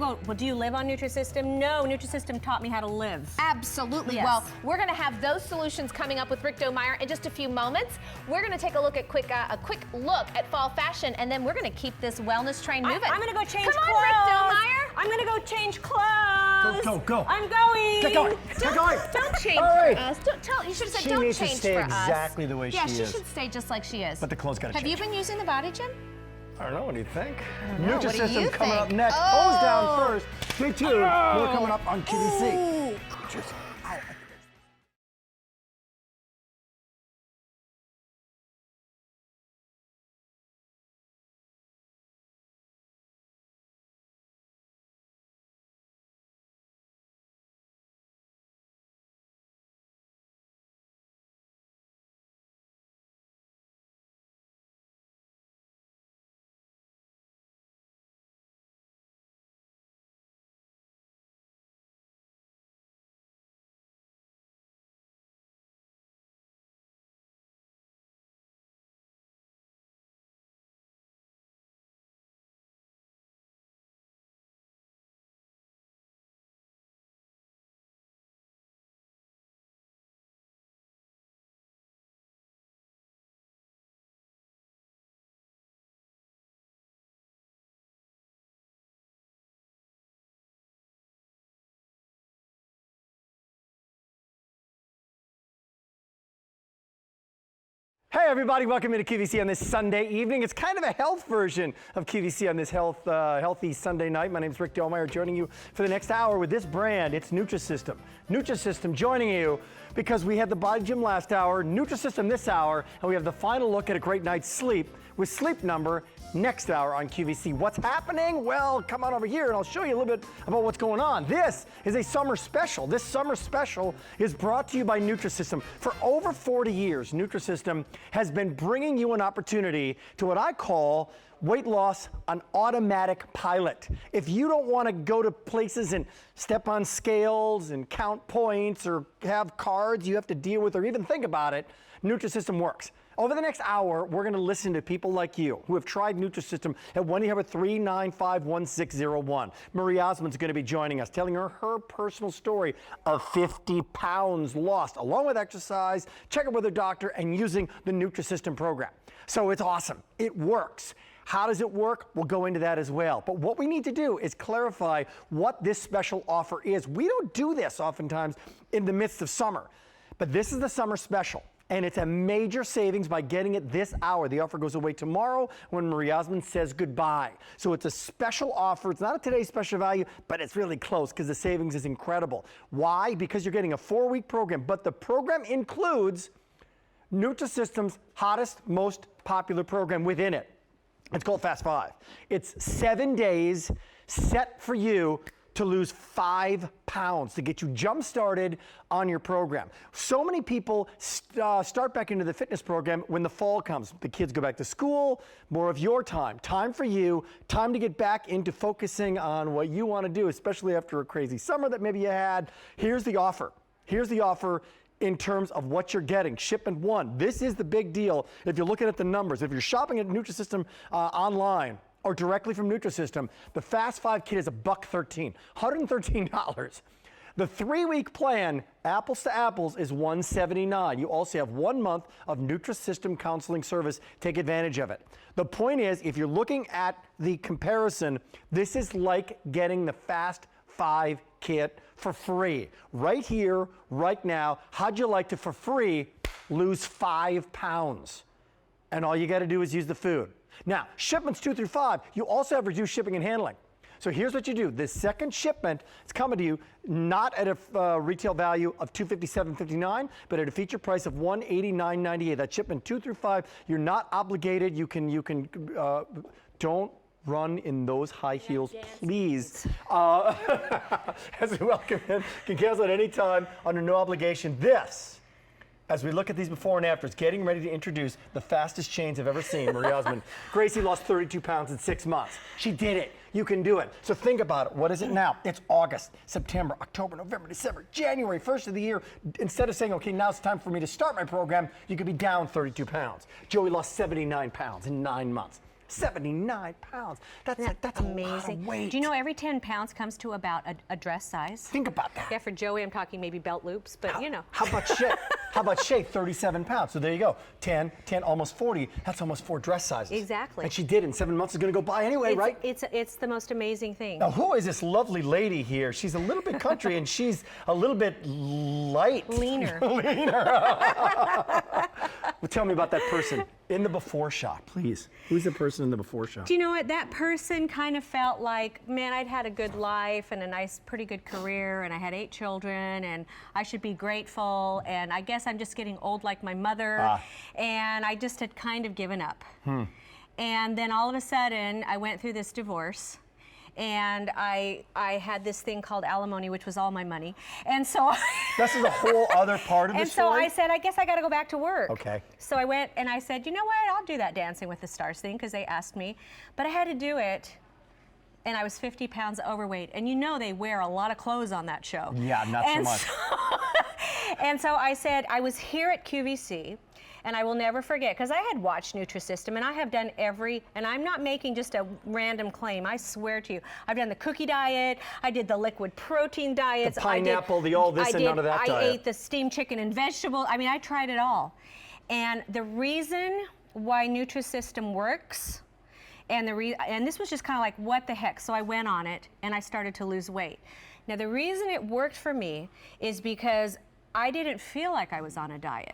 quote, well, do you live on Nutrisystem? No, Nutrisystem taught me how to live. Absolutely. Yes. Well, we're going to have those solutions coming up with Rick Domeier in just a few moments. We're going to take a look at a quick look at fall fashion, and then we're going to keep this wellness train moving. I'm going to go change clothes. Come on, Rick Domeier. I'm going to go change clothes. Go. I'm going. Get going. Get going. Don't change All for us. Don't tell. You should have said She don't needs change to stay for us. exactly the way she is. Yeah, she should stay just like she is. But the clothes got to change. Have you been using the body gym? I don't know. What do you think? What do Nutrisystem you coming up think? next. Oh. Toes down first. Stay tuned. More coming up on QVC. Cheers. Hey everybody, welcome to QVC on this Sunday evening. It's kind of a health version of QVC on this healthy Sunday night. My name is Rick Domeier, joining you for the next hour with this brand. It's Nutrisystem. Nutrisystem joining you because we had the body gym last hour, Nutrisystem this hour, and we have the final look at a great night's sleep with Sleep Number next hour on QVC. What's happening? Well, come on over here and I'll show you a little bit about what's going on. This is a summer special. This summer special is brought to you by Nutrisystem. For over 40 years, Nutrisystem has been bringing you an opportunity to what I call weight loss on automatic pilot. If you don't want to go to places and step on scales and count points or have cards you have to deal with or even think about it, Nutrisystem works. Over the next hour, we're going to listen to people like you who have tried Nutrisystem at 1-800-395-1601. Marie Osmond's going to be joining us, telling her personal story of 50 pounds lost, along with exercise, checking with her doctor, and using the Nutrisystem program. So it's awesome. It works. How does it work? We'll go into that as well. But what we need to do is clarify what this special offer is. We don't do this oftentimes in the midst of summer, but this is the summer special. And it's a major savings by getting it this hour. The offer goes away tomorrow when Marie Osmond says goodbye. So it's a special offer. It's not a today's special value, but it's really close because the savings is incredible. Why? Because you're getting a 4-week program, but the program includes Nutrisystem's hottest, most popular program within it. It's called Fast 5. It's 7 days set for you to lose 5 pounds, to get you jump-started on your program. So many people start back into the fitness program when the fall comes. The kids go back to school, more of your time. Time for you, time to get back into focusing on what you want to do, especially after a crazy summer that maybe you had. Here's the offer. Here's the offer in terms of what you're getting. Shipment 1. This is the big deal. If you're looking at the numbers, if you're shopping at Nutrisystem online, or directly from Nutrisystem, the Fast 5 kit is $113, $113. The 3-week plan, apples to apples, is $179. You also have 1 month of Nutrisystem counseling service. Take advantage of it. The point is, if you're looking at the comparison, this is like getting the Fast 5 kit for free. Right here, right now. How'd you like to, for free, lose 5 pounds? And all you got to do is use the food. Now, shipments 2 through 5, you also have reduced shipping and handling. So here's what you do. This second shipment is coming to you not at a retail value of $257.59, but at a feature price of $189.98. That shipment 2 through 5, you're not obligated. You can don't run in those high heels, please. As we welcome in, can cancel at any time under no obligation. This, as we look at these before and afters, getting ready to introduce the fastest change I've ever seen, Marie Osmond. Gracie lost 32 pounds in 6 months. She did it. You can do it. So think about it. What is it now? It's August, September, October, November, December, January, first of the year. Instead of saying, okay, now it's time for me to start my program, you could be down 32 pounds. Joey lost 79 pounds in 9 months. 79 pounds. That's a amazing. lot of weight. Do you know every 10 pounds comes to about a dress size? Think about that. Yeah, for Joey, I'm talking maybe belt loops, but you know. How about Shay? How about Shay? 37 pounds. So there you go. 10, almost 40. That's almost 4 dress sizes. Exactly. And she did in 7 months. Is going to go by anyway, right? It's the most amazing thing. Now, who is this lovely lady here? She's a little bit country and she's a little bit light. Leaner. Well, tell me about that person in the before shot, please. Who's the person in the before shot? Do you know what? That person kind of felt like, man, I'd had a good life and a nice, pretty good career, and I had 8 children, and I should be grateful, and I guess I'm just getting old like my mother, and I just had kind of given up. And then all of a sudden, I went through this divorce, and I had this thing called alimony, which was all my money. And so this is a whole other part of the and story? so I said, I guess I got to go back to work. Okay. So I went and I said, you know what, I'll do that Dancing with the Stars thing, because they asked me. But I had to do it, and I was 50 pounds overweight. And you know they wear a lot of clothes on that show. Yeah, not so much. And so I said, I was here at QVC, and I will never forget, because I had watched Nutrisystem, and I have done and I'm not making just a random claim, I swear to you. I've done the cookie diet, I did the liquid protein diets. The pineapple, the all this and none of that diet. I ate the steamed chicken and vegetable. I mean, I tried it all. And the reason why Nutrisystem works, and this was just kind of like, what the heck? So I went on it, and I started to lose weight. Now, the reason it worked for me is because I didn't feel like I was on a diet,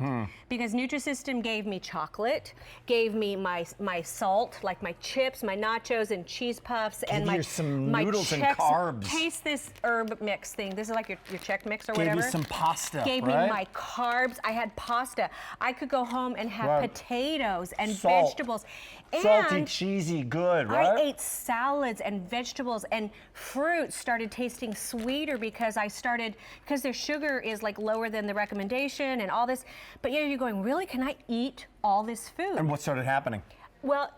because Nutrisystem gave me chocolate, gave me my salt, like my chips, my nachos and cheese puffs, and my some my noodles and Chex. carbs. Taste this herb mix thing. This is like your Chex mix or Gave whatever. you some pasta, Gave right? me my carbs. I had pasta. I could go home and have potatoes and Salt. vegetables. Salty, And cheesy, good, right? I ate salads and vegetables, and fruits started tasting sweeter because their sugar is like lower than the recommendation and all this. But yeah, you're going, really? Can I eat all this food? And what started happening? Well,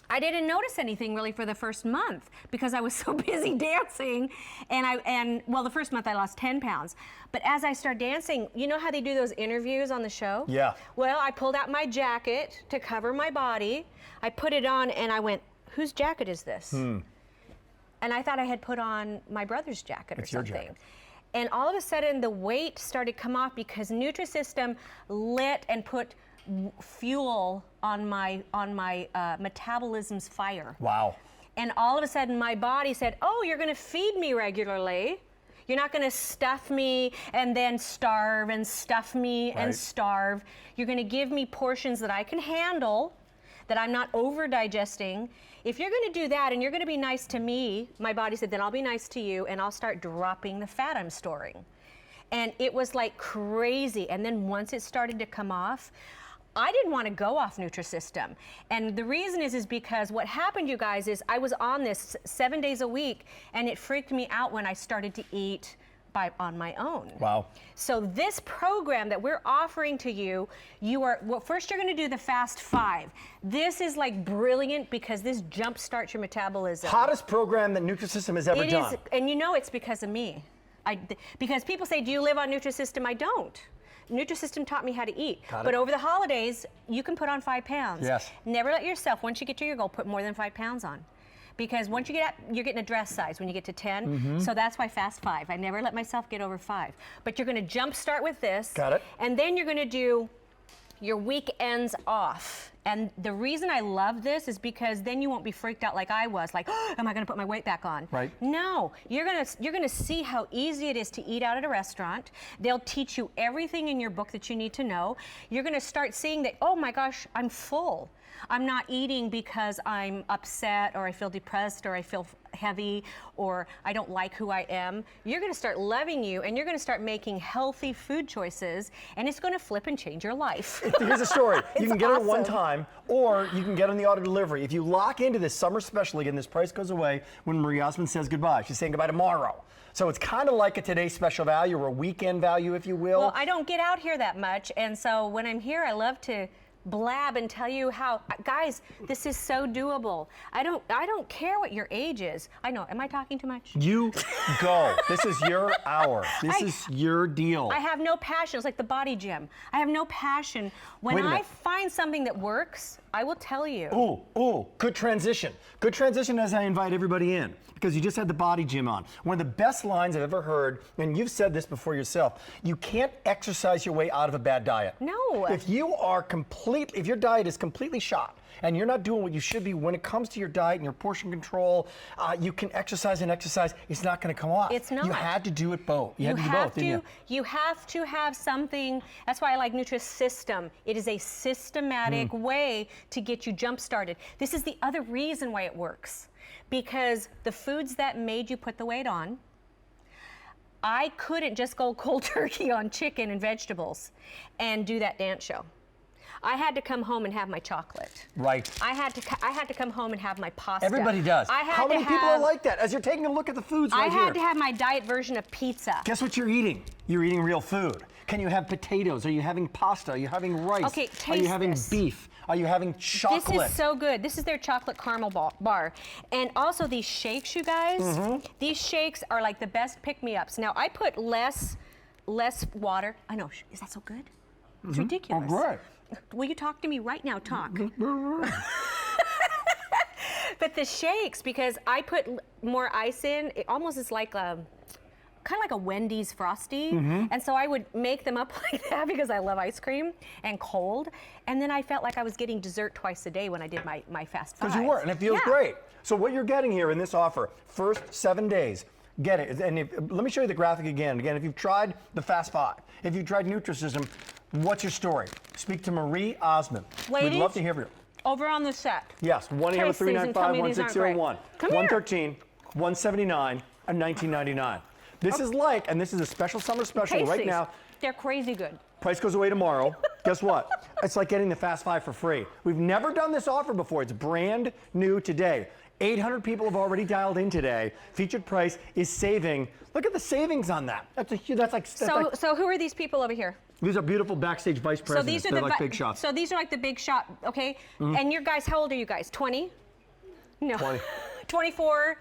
I didn't notice anything really for the first month because I was so busy dancing, and well, the first month I lost 10 pounds. But as I started dancing, you know how they do those interviews on the show? Yeah. Well, I pulled out my jacket to cover my body. I put it on, and I went, whose jacket is this? And I thought I had put on my brother's jacket or something. Your jacket. And all of a sudden, the weight started to come off because Nutrisystem lit and put fuel on my metabolism's fire. Wow. And all of a sudden my body said, oh, you're going to feed me regularly. You're not going to stuff me and then starve and stuff me and starve. You're going to give me portions that I can handle, that I'm not over digesting. If you're going to do that and you're going to be nice to me, my body said, then I'll be nice to you and I'll start dropping the fat I'm storing. And it was like crazy. And then once it started to come off, I didn't want to go off Nutrisystem. And the reason is because what happened, you guys, is I was on this 7 days a week, and it freaked me out when I started to eat on my own. Wow. So this program that we're offering to you, first you're going to do the Fast 5. This is like brilliant because this jump starts your metabolism. Hottest program that Nutrisystem has ever done. It is, and you know it's because of me. Because people say, do you live on Nutrisystem? I don't. Nutrisystem taught me how to eat. But over the holidays, you can put on 5 pounds. Yes. Never let yourself, once you get to your goal, put more than 5 pounds on. Because once you get up, you're getting a dress size when you get to 10. So that's why Fast 5. I never let myself get over 5. But you're going to jump start with this. Got it. And then you're going to do your weekends off. And the reason I love this is because then you won't be freaked out like I was, like, oh, am I going to put my weight back on? Right. No, you're gonna see how easy it is to eat out at a restaurant. They'll teach you everything in your book that you need to know. You're gonna start seeing that, oh my gosh, I'm full. I'm not eating because I'm upset or I feel depressed or I feel heavy or I don't like who I am. You're going to start loving you, and you're going to start making healthy food choices, and it's going to flip and change your life. Here's the story. You can get it at one awesome. time, or you can get it on the auto delivery. If you lock into this summer special, again, this price goes away when Marie Osmond says goodbye. She's saying goodbye tomorrow. So it's kind of like a today's special value or a weekend value, if you will. Well, I don't get out here that much, and so when I'm here, I love to blab and tell you how, guys, this is so doable. I don't care what your age is. I know, am I talking too much? You go. This is your hour. This is your deal. I have no passion. It's like the body gym. I have no passion. When I find something that works, I will tell you. Ooh, good transition. Good transition as I invite everybody in, because you just had the body gym on. One of the best lines I've ever heard, and you've said this before yourself, you can't exercise your way out of a bad diet. No. If your diet is completely shot, and you're not doing what you should be when it comes to your diet and your portion control, you can exercise and exercise. It's not going to come off. It's not. You had to do it both. You had to do both, didn't you? You have to have something. That's why I like Nutrisystem. It is a systematic way to get you jump started. This is the other reason why it works. Because the foods that made you put the weight on, I couldn't just go cold turkey on chicken and vegetables and do that dance show. I had to come home and have my chocolate. Right. I had to come home and have my pasta. Everybody does. How many people are like that? As you're taking a look at the foods right here. I had to have my diet version of pizza. Guess what you're eating? You're eating real food. Can you have potatoes? Are you having pasta? Are you having rice? Okay, taste Are you having this. beef? Are you having chocolate? This is so good. This is their chocolate caramel bar. And also these shakes, you guys. These shakes are like the best pick-me-ups. Now, I put less water. I know. Is that so good? It's ridiculous. Oh, great. Will you talk to me right now? Talk. But the shakes, because I put more ice in, it almost is like kind of like a Wendy's Frosty. And so I would make them up like that because I love ice cream and cold. And then I felt like I was getting dessert twice a day when I did my fast five. Because you were, and it feels great. So what you're getting here in this offer, first 7 days, get it. And let me show you the graphic again. Again, if you've tried the Fast Five, if you've tried Nutrisystem, what's your story? Speak to Marie Osmond. Ladies, we'd love to hear from you. Over on the set. Yes, 1-800-395-1601, 113, 179, and 1999. This is like, and this is a special summer special Taste right these. now. They're crazy good. Price goes away tomorrow. Guess what? It's like getting the Fast Five for free. We've never done this offer before. It's brand new today. 800 people have already dialed in today. Featured price is saving. Look at the savings on that. So who are these people over here? These are beautiful backstage vice presidents. So these are They're like big shots. So these are like the big shot, okay? And your guys, how old are you guys? 20? No. 20. 24?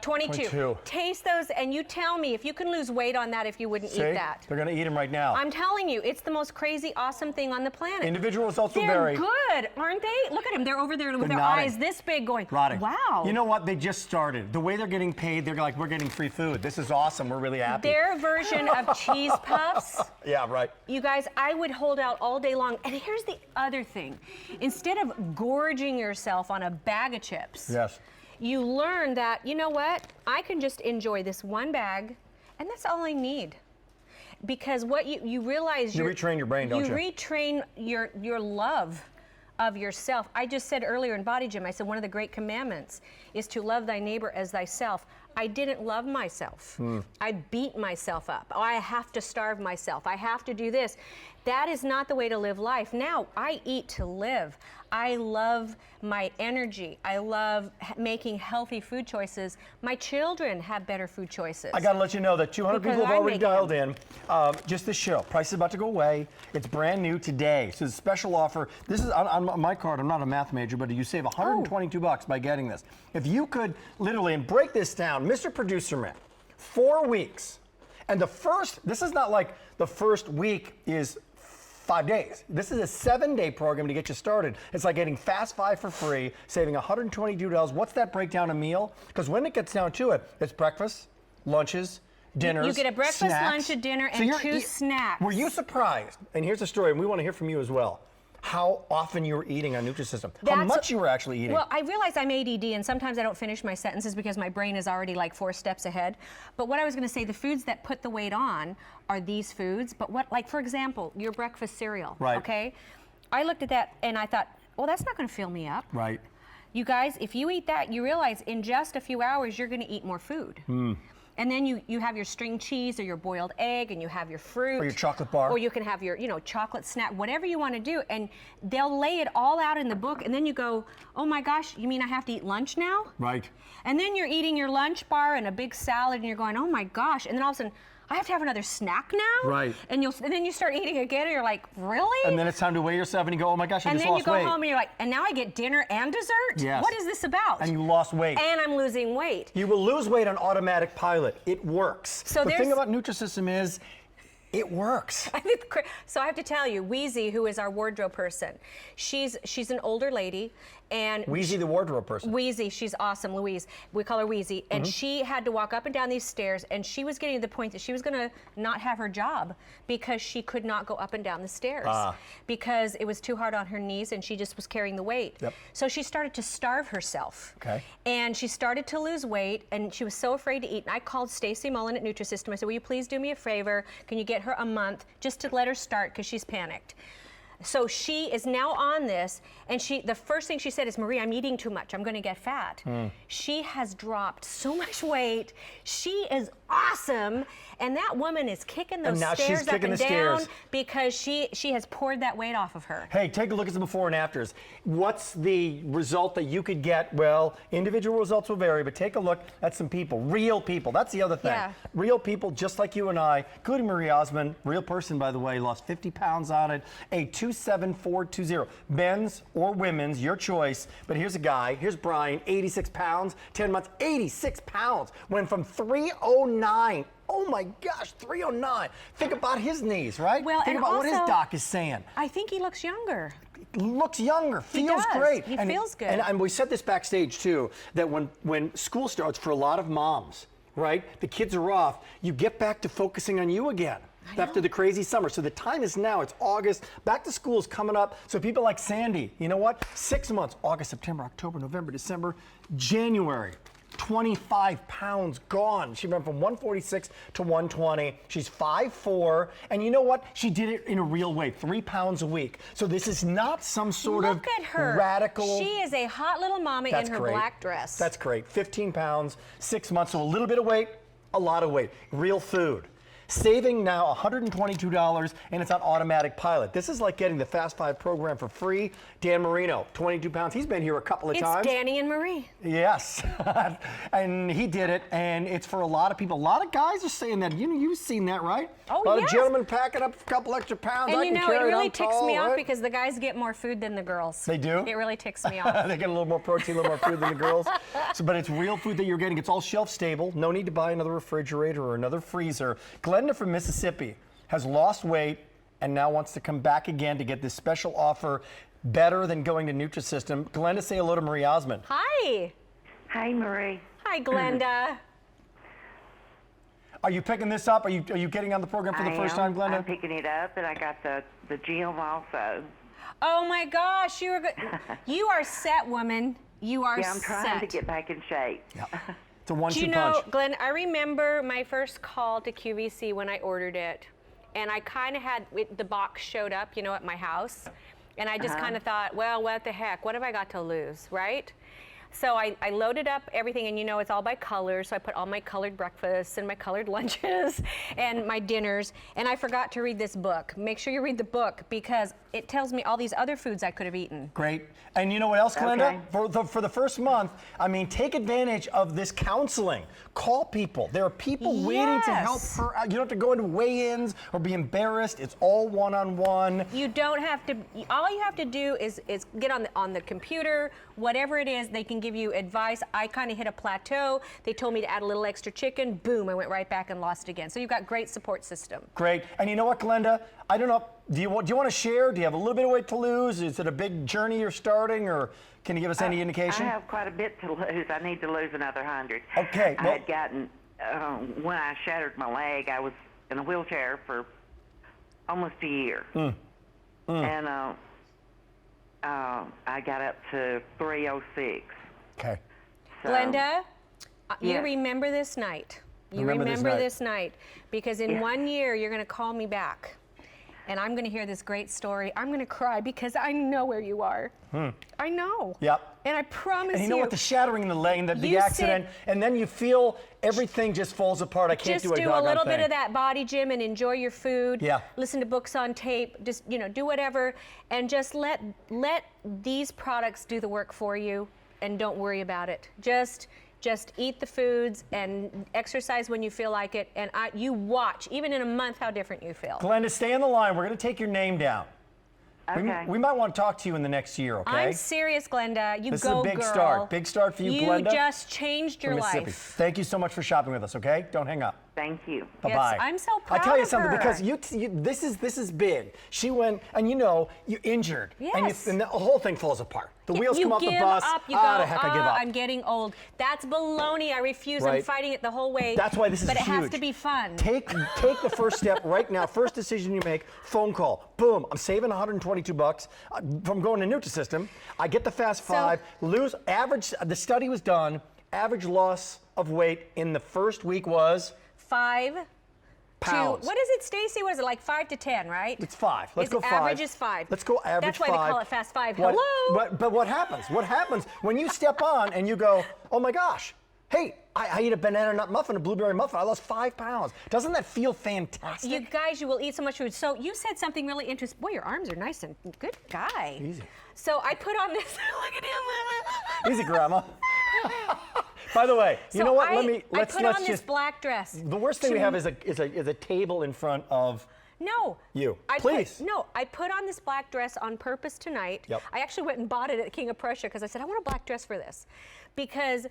22. 22. Taste those and you tell me if you can lose weight on that if you wouldn't eat that. They're going to eat them right now. I'm telling you, it's the most crazy, awesome thing on the planet. Individual results will They're vary. good, aren't they? Look at them. They're over there with their nodding. eyes this big going, Rotting. wow. You know what? They just started. The way they're getting paid, they're like, we're getting free food. This is awesome. We're really happy. Their version of cheese puffs. Yeah, right. You guys, I would hold out all day long. And here's the other thing. Instead of gorging yourself on a bag of chips, Yes. you learn that, you know what? I can just enjoy this one bag, and that's all I need. Because what you realize You retrain your brain, don't you? You retrain your love of yourself. I just said earlier in Body Gym, I said one of the great commandments is to love thy neighbor as thyself. I didn't love myself. I beat myself up. Oh, I have to starve myself. I have to do this. That is not the way to live life. Now, I eat to live. I love my energy. I love making healthy food choices. My children have better food choices. I got to let you know that 200 Because people have I already make dialed in. Just this show. Price is about to go away. It's brand new today. So it's a special offer. This is on my card. I'm not a math major, but you save $122 by getting this. If you could literally, and break this down, Mr. Producer Man, 4 weeks. And this is not like the first week is 5 days. This is a 7-day program to get you started. It's like getting Fast Five for free, saving $122. What's that breakdown a meal? Because when it gets down to it, it's breakfast, lunches, dinners, You get a breakfast, snacks. lunch, a dinner, and two snacks. Were you surprised? And here's the story, and we want to hear from you as well. How often you were eating on Nutrisystem. How much you were actually eating. Well, I realize I'm ADD, and sometimes I don't finish my sentences because my brain is already like 4 steps ahead. But what I was going to say, the foods that put the weight on are these foods. But what, like for example, your breakfast cereal. Right. Okay. I looked at that and I thought, well, that's not going to fill me up. Right. You guys, if you eat that, you realize in just a few hours you're going to eat more food. And then you have your string cheese or your boiled egg, and you have your fruit. Or your chocolate bar. Or you can have your, chocolate snack, whatever you want to do. And they'll lay it all out in the book, and then you go, oh my gosh, you mean I have to eat lunch now? Right. And then you're eating your lunch bar and a big salad, and you're going, oh my gosh. And then all of a sudden, I have to have another snack now? Right. And then you start eating again and you're like, really? And then it's time to weigh yourself and you go, oh my gosh, I And just then you lost go weight. home and you're like, and now I get dinner and dessert? Yes. What is this about? And you lost weight. And I'm losing weight. You will lose weight on automatic pilot. It works. So the there's- thing about Nutrisystem is, it works. So I have to tell you, Wheezy, who is our wardrobe person, she's an older lady, and Wheezy, the wardrobe person. Wheezy, she's awesome, Louise. We call her Wheezy, and Mm-hmm. she had to walk up and down these stairs, and she was getting to the point that she was going to not have her job because she could not go up and down the stairs because it was too hard on her knees, and she just was carrying the weight. Yep. So she started to starve herself. Okay. And she started to lose weight, and she was so afraid to eat. And I called Stacy Mullen at Nutrisystem. I said, will you please do me a favor? Can you get her a month just to let her start because she's panicked? So she is now on this, and the first thing she said is, Marie, I'm eating too much. I'm going to get fat. She has dropped so much weight. She is awesome, and that woman is kicking those And now she's stairs up kicking and the down stairs. because she has poured that weight off of her. Hey, take a look at the before and afters. What's the result that you could get? Well, individual results will vary, but take a look at some people, real people. That's the other thing. Yeah. Real people just like you and I, including Marie Osmond, real person, by the way, lost 50 pounds on it, a 27420. Men's or women's, your choice. But here's a guy, here's Brian, 86 pounds, 10 months, 86 pounds. Went from 309. Oh my gosh, 309. Think about his knees, right? Well, Think and about what his also- doc is saying. I think he looks younger. Looks younger, feels does. great. He feels good. And we said this backstage too, that when school starts for a lot of moms, right? The kids are off, you get back to focusing on you again. After the crazy summer. So the time is now, it's August, back to school is coming up. So people like Sandy, you know what? 6 months, August, September, October, November, December, January. 25 pounds gone. She went from 146 to 120. She's 5'4", and you know what? She did it in a real way, 3 pounds a week. So this is not some sort Look of at her. radical. She is a hot little mama That's in her great. black dress. That's great. 15 pounds, 6 months, so a little bit of weight, a lot of weight. Real food. Saving now $122, and it's on automatic pilot. This is like getting the Fast 5 program for free. Dan Marino, 22 pounds. He's been here a couple of times. It's Danny and Marie. Yes, and he did it, and it's for a lot of people. A lot of guys are saying that. You've seen that, right? Oh, a lot yes. of gentlemen packing up a couple extra pounds. And I you can know, carry it really I'm ticks tall, me off right? because the guys get more food than the girls. They do? It really ticks me off. They get a little more protein, a little more food than the girls. But it's real food that you're getting. It's all shelf stable. No need to buy another refrigerator or another freezer. Glenda from Mississippi has lost weight and now wants to come back again to get this special offer, better than going to Nutrisystem. Glenda, say hello to Marie Osmond. Hi. Hi, Marie. Hi, Glenda. Are you picking this up? Are you getting on the program for the first time, Glenda? I'm picking it up, and I got the gym also. Oh my gosh, you you are set, woman. You are Yeah, I'm trying to set. get back in shape. Yeah. It's a one-two Do you know, punch. Glenn, I remember my first call to QVC when I ordered it, and I kind of had the box showed up, at my house, and I just kind of thought, well, what the heck? What have I got to lose, right? So I loaded up everything, and it's all by colors. So I put all my colored breakfasts and my colored lunches and my dinners. And I forgot to read this book. Make sure you read the book because it tells me all these other foods I could have eaten. Great. And you know what else, Glenda? Okay. For the first month, take advantage of this counseling. Call people. There are people waiting to help Yes. her out. You don't have to go into weigh-ins or be embarrassed. It's all one-on-one. You don't have to. All you have to do is get on the computer, whatever it is. They can give you advice. I kind of hit a plateau. They told me to add a little extra chicken. Boom! I went right back and lost again. So you've got great support system. Great. And you know what, Glenda? I don't know. Do you want to share? Do you have a little bit of weight to lose? Is it a big journey you're starting, or can you give us any indication? I have quite a bit to lose. I need to lose another 100. Okay, I well- had gotten, when I shattered my leg, I was in a wheelchair for almost a year. And I got up to 306. Okay. So, Glenda, you Yes. remember this night. You Remember remember this this night because in 1 year you're going to call me back. And I'm going to hear this great story. I'm going to cry because I know where you are. I know. Yep. And I promise And you know what? The shattering in the leg, and the You accident, and then you feel everything just falls apart. I can't just do a do a doggone little bit thing. of that body gym and enjoy your food. Yeah. Listen to books on tape. Just do whatever, and just let these products do the work for you, and don't worry about it. Just Just eat the foods and exercise when you feel like it. And you watch, even in a month, how different you feel. Glenda, stay on the line. We're going to take your name down. Okay. We might want to talk to you in the next year, okay? I'm serious, Glenda. You This go, is a big girl. start. Big start for you, Glenda. You just changed your from Mississippi. life. Thank you so much for shopping with us, okay? Don't hang up. Thank you. Bye-bye. Yes, I'm so proud I tell you of something, her. because this is big. She went, and you're injured. Yes. And the whole thing falls apart. The wheels come off the give bus. Up, you the go, heck, I give up. I'm getting old. That's baloney. I refuse. I'm Right. fighting it the whole way. That's why this is But huge. it has to be fun. Take the first step right now. First decision you make, phone call. Boom, I'm saving $122 from going to Nutrisystem. I get the Fast Five, lose average, the study was done, average loss of weight in the first week was 5 pounds. to, what is it, Stacy? What is it, like 5 to 10, right? It's 5. Let's go 5. Average is 5. Let's go average 5. That's why they call it Fast 5. What- Hello? But what happens? What happens when you step on and you go, oh my gosh, hey, I eat a banana nut muffin, a blueberry muffin. I lost 5 pounds. Doesn't that feel fantastic? You guys, you will eat so much food. So you said something really interesting. Boy, your arms are nice and good guy. Easy. So I put on this. Look at him. Easy, Grandma. By the way, you know what? I Let's put on this just. black dress. The worst thing we have is a table in front of. No. You. I Please. I put on this black dress on purpose tonight. Yep. I actually went and bought it at King of Prussia because I said, I want a black dress for this. Because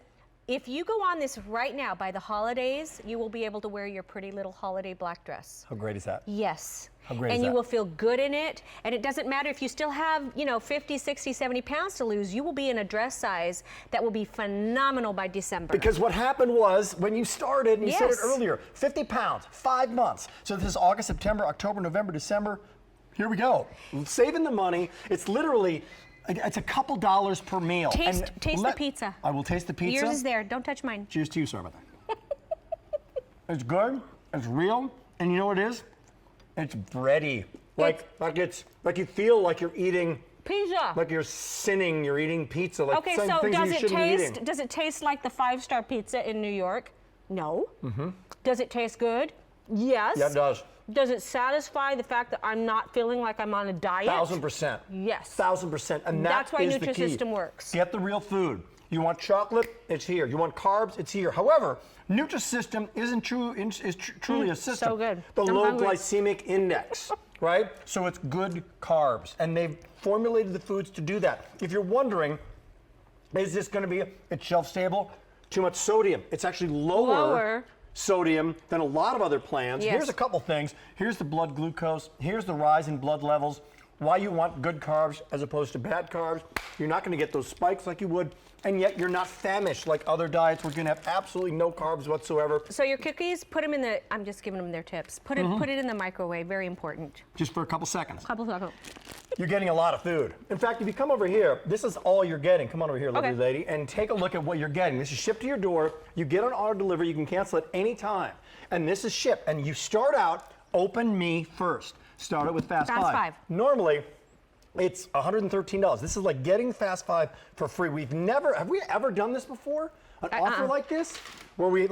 if you go on this right now, by the holidays, you will be able to wear your pretty little holiday black dress. How great is that? Yes. How great is and you that? will feel good in it. And it doesn't matter if you still have, 50, 60, 70 pounds to lose, you will be in a dress size that will be phenomenal by December. Because what happened was, when you started, and you said it Yes. earlier, 50 pounds, 5 months. So this is August, September, October, November, December. Here we go. Saving the money. It's literally, it's a couple dollars per meal. Taste the pizza. I will taste the pizza. Yours is there. Don't touch mine. Cheers to you, sorry about that. It's good, it's real, and you know what it is? It's bready. Like you feel like you're eating, Pizza. like you're sinning, you're eating pizza. Like Okay, some so things does you it shouldn't be eating. taste? Does it taste like the 5-star pizza in New York? No. Mm-hmm. Does it taste good? Yes. Yeah, it does. Does it satisfy the fact that I'm not feeling like I'm on a diet? 1000%. Yes. 1000%. And That's why is the key. Nutrisystem works. Get the real food. You want chocolate? It's here. You want carbs? It's here. However, Nutrisystem is truly a system. so good. The I'm low hungry. glycemic index, right? So it's good carbs, and they've formulated the foods to do that. If you're wondering, is this going to be? It's shelf stable. Too much sodium. It's actually lower sodium than a lot of other plans. Yes. Here's a couple things. Here's the blood glucose. Here's the rise in blood levels. Why you want good carbs as opposed to bad carbs. You're not going to get those spikes like you would, and yet you're not famished like other diets. We're going to have absolutely no carbs whatsoever. So your cookies, put them in the. I'm just giving them their tips. Put it in the microwave. Very important. Just for a couple seconds. Couple seconds. You're getting a lot of food. In fact, if you come over here, this is all you're getting. Come on over here, lovely Okay. lady, and take a look at what you're getting. This is shipped to your door. You get on auto delivery. You can cancel at any time. And this is shipped. And you start out, open me first. Start it with Fast Five. Normally, it's $113. This is like getting Fast Five for free. Have we ever done this before? An offer like this? Where you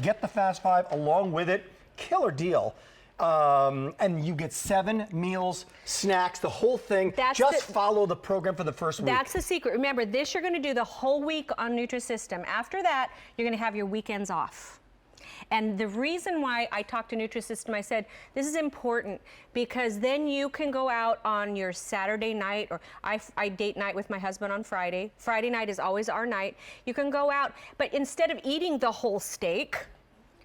get the Fast Five along with it. Killer deal. And you get 7 meals, snacks, the whole thing. Follow the program for the first week. That's the secret. Remember, this you're going to do the whole week on Nutrisystem. After that, you're going to have your weekends off. And the reason why I talked to Nutrisystem, I said, this is important because then you can go out on your Saturday night, or I date night with my husband on Friday. Friday night is always our night. You can go out, but instead of eating the whole steak,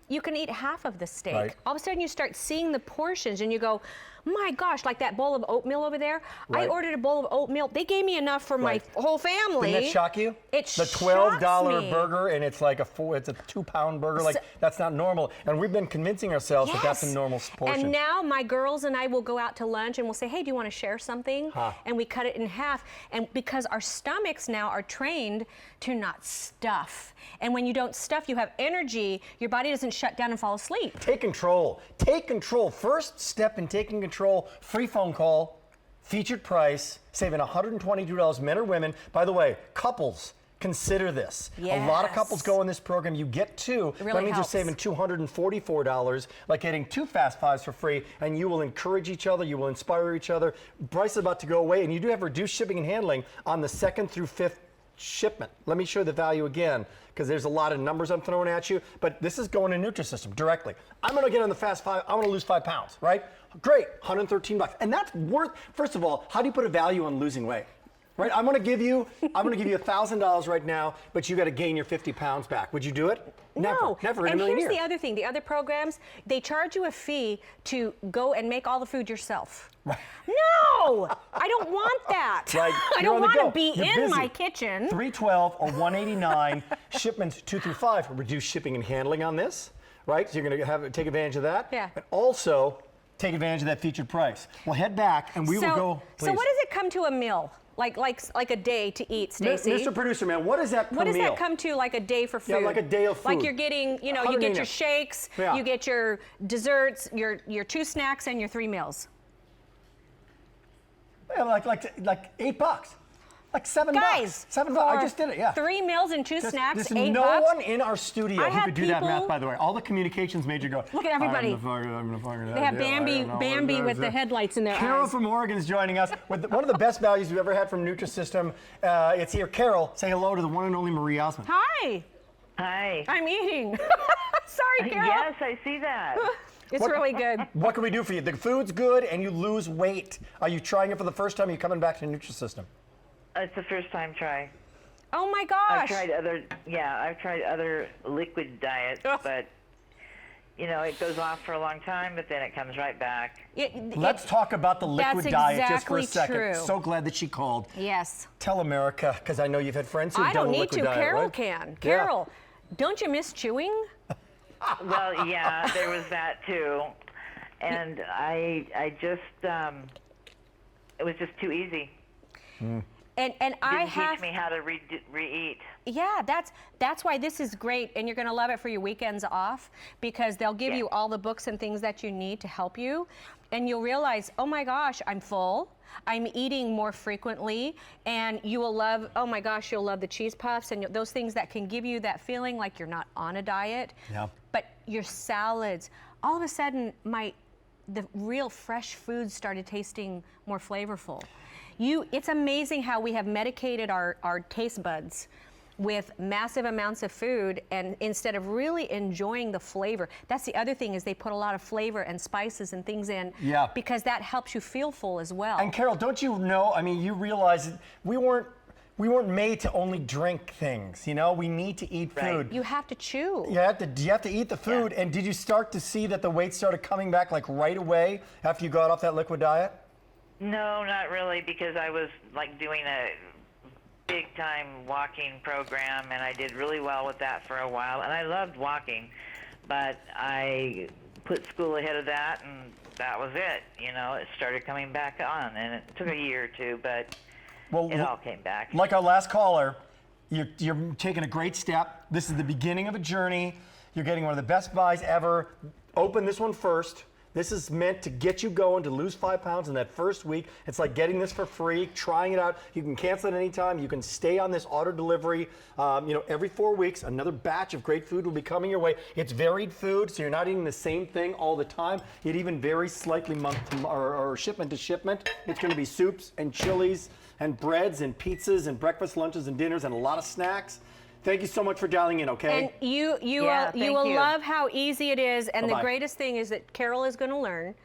you can eat half of the steak. Right. All of a sudden you start seeing the portions and you go, my gosh, like that bowl of oatmeal over there. Right. I ordered a bowl of oatmeal. They gave me enough for my whole family. Didn't that shock you? It The shocks $12 me. burger, and it's like it's a 2-pound burger. Like, that's not normal. And we've been convincing ourselves that that's a normal portion. And now my girls and I will go out to lunch and we'll say, hey, do you want to share something? And we cut it in half. And because our stomachs now are trained to not stuff. And when you don't stuff, you have energy. Your body doesn't shut down and fall asleep. Take control. Take control. First step in taking control, free phone call, featured price, saving $122, men or women. By the way, couples, consider this. Yes. A lot of couples go in this program. You get 2. It really that means helps. you're saving $244, like getting 2 Fast Fives for free, and you will encourage each other. You will inspire each other. Price is about to go away, and you do have reduced shipping and handling on the 2nd through 5th shipment. Let me show the value again, because there's a lot of numbers I'm throwing at you, but this is going to Nutrisystem directly. I'm gonna get on the Fast 5, I wanna lose 5 pounds, right? Great, $113. And that's worth, first of all, how do you put a value on losing weight? Right, I'm gonna give you $1,000 right now, but you gotta gain your 50 pounds back. Would you do it? No. Never in a million And years. here's the other thing, the other programs, they charge you a fee to go and make all the food yourself. Right. No, I don't want that. Like, I you're don't on the want to go. be You're in busy. my kitchen. 312 or 189, shipments 2 through 5, reduce shipping and handling on this, right? So you're gonna take advantage of that. Yeah. But also, take advantage of that featured price. Well, head back and we will go, please. So what does it come to a meal? Like a day to eat, Stacey? Mr. Producer Man, what is that per meal? What does that come to, like a day for food? Yeah, like a day of food. Like you're getting, you know, you get your shakes, Yeah. you get your desserts, your 2 snacks, and your 3 meals. Yeah, like $8. Like $7. Guys, $7. I just did it, yeah. 3 meals and 2 snacks, There's $8. no one in our studio I who have could do that math, people- by the way. All the communications major go. Look at everybody. They have Bambi with the headlights in their Carol eyes. from Oregon is joining us with one of the best values we've ever had from Nutrisystem. It's here. Carol, say hello to the one and only Marie Osmond. Hi, Hi. I'm eating. Sorry, Carol. Yes, I see that. It's really good. What can we do for you? The food's good and you lose weight. Are you trying it for the first time? Or are you coming back to Nutrisystem? It's the first time try. Oh my I've gosh. tried other liquid diets, Ugh. but you know, it goes off for a long time, but then it comes right back. Let's talk about the liquid that's diet just for a exactly second. true. So glad that she called. Yes. Tell America, because I know you've had friends who've I done don't the need liquid to. diet, Carol right? can. Yeah. Carol, don't you miss chewing? Well, yeah, there was that too, and I just it was just too easy. And I Didn't have. teach me how to re-eat. Yeah, that's why this is great, and you're going to love it for your weekends off, because they'll give Yeah. you all the books and things that you need to help you, and you'll realize, oh my gosh, I'm full, I'm eating more frequently, and you will love, oh my gosh, you'll love the cheese puffs and those things that can give you that feeling like you're not on a diet. Yeah. But your salads, all of a sudden, the real fresh foods started tasting more flavorful. It's amazing how we have medicated our taste buds with massive amounts of food, and instead of really enjoying the flavor. That's the other thing, is they put a lot of flavor and spices and things in, Yeah. because that helps you feel full as well. And Carol, don't you know, I mean, you realize that we weren't made to only drink things, you know? We need to eat Right. food. You have to chew. You have to eat the food. Yeah. And did you start to see that the weight started coming back like right away after you got off that liquid diet? No, not really, because I was like doing a big time walking program, and I did really well with that for a while, and I loved walking, but I put school ahead of that, and that was it. You know, it started coming back on, and it took a year or two, but it all came back. Like our last caller, you're taking a great step. This is the beginning of a journey. You're getting one of the best buys ever. Open this one first. This is meant to get you going to lose 5 pounds in that first week. It's like getting this for free, trying it out. You can cancel it anytime. You can stay on this auto delivery. Every 4 weeks, another batch of great food will be coming your way. It's varied food, so you're not eating the same thing all the time. It even varies slightly month to or shipment to shipment. It's going to be soups and chilies and breads and pizzas and breakfast, lunches, and dinners, and a lot of snacks. Thank you so much for dialing in, okay? And you thank will you. love how easy it is. And Bye-bye. the greatest thing is that Carol is going to learn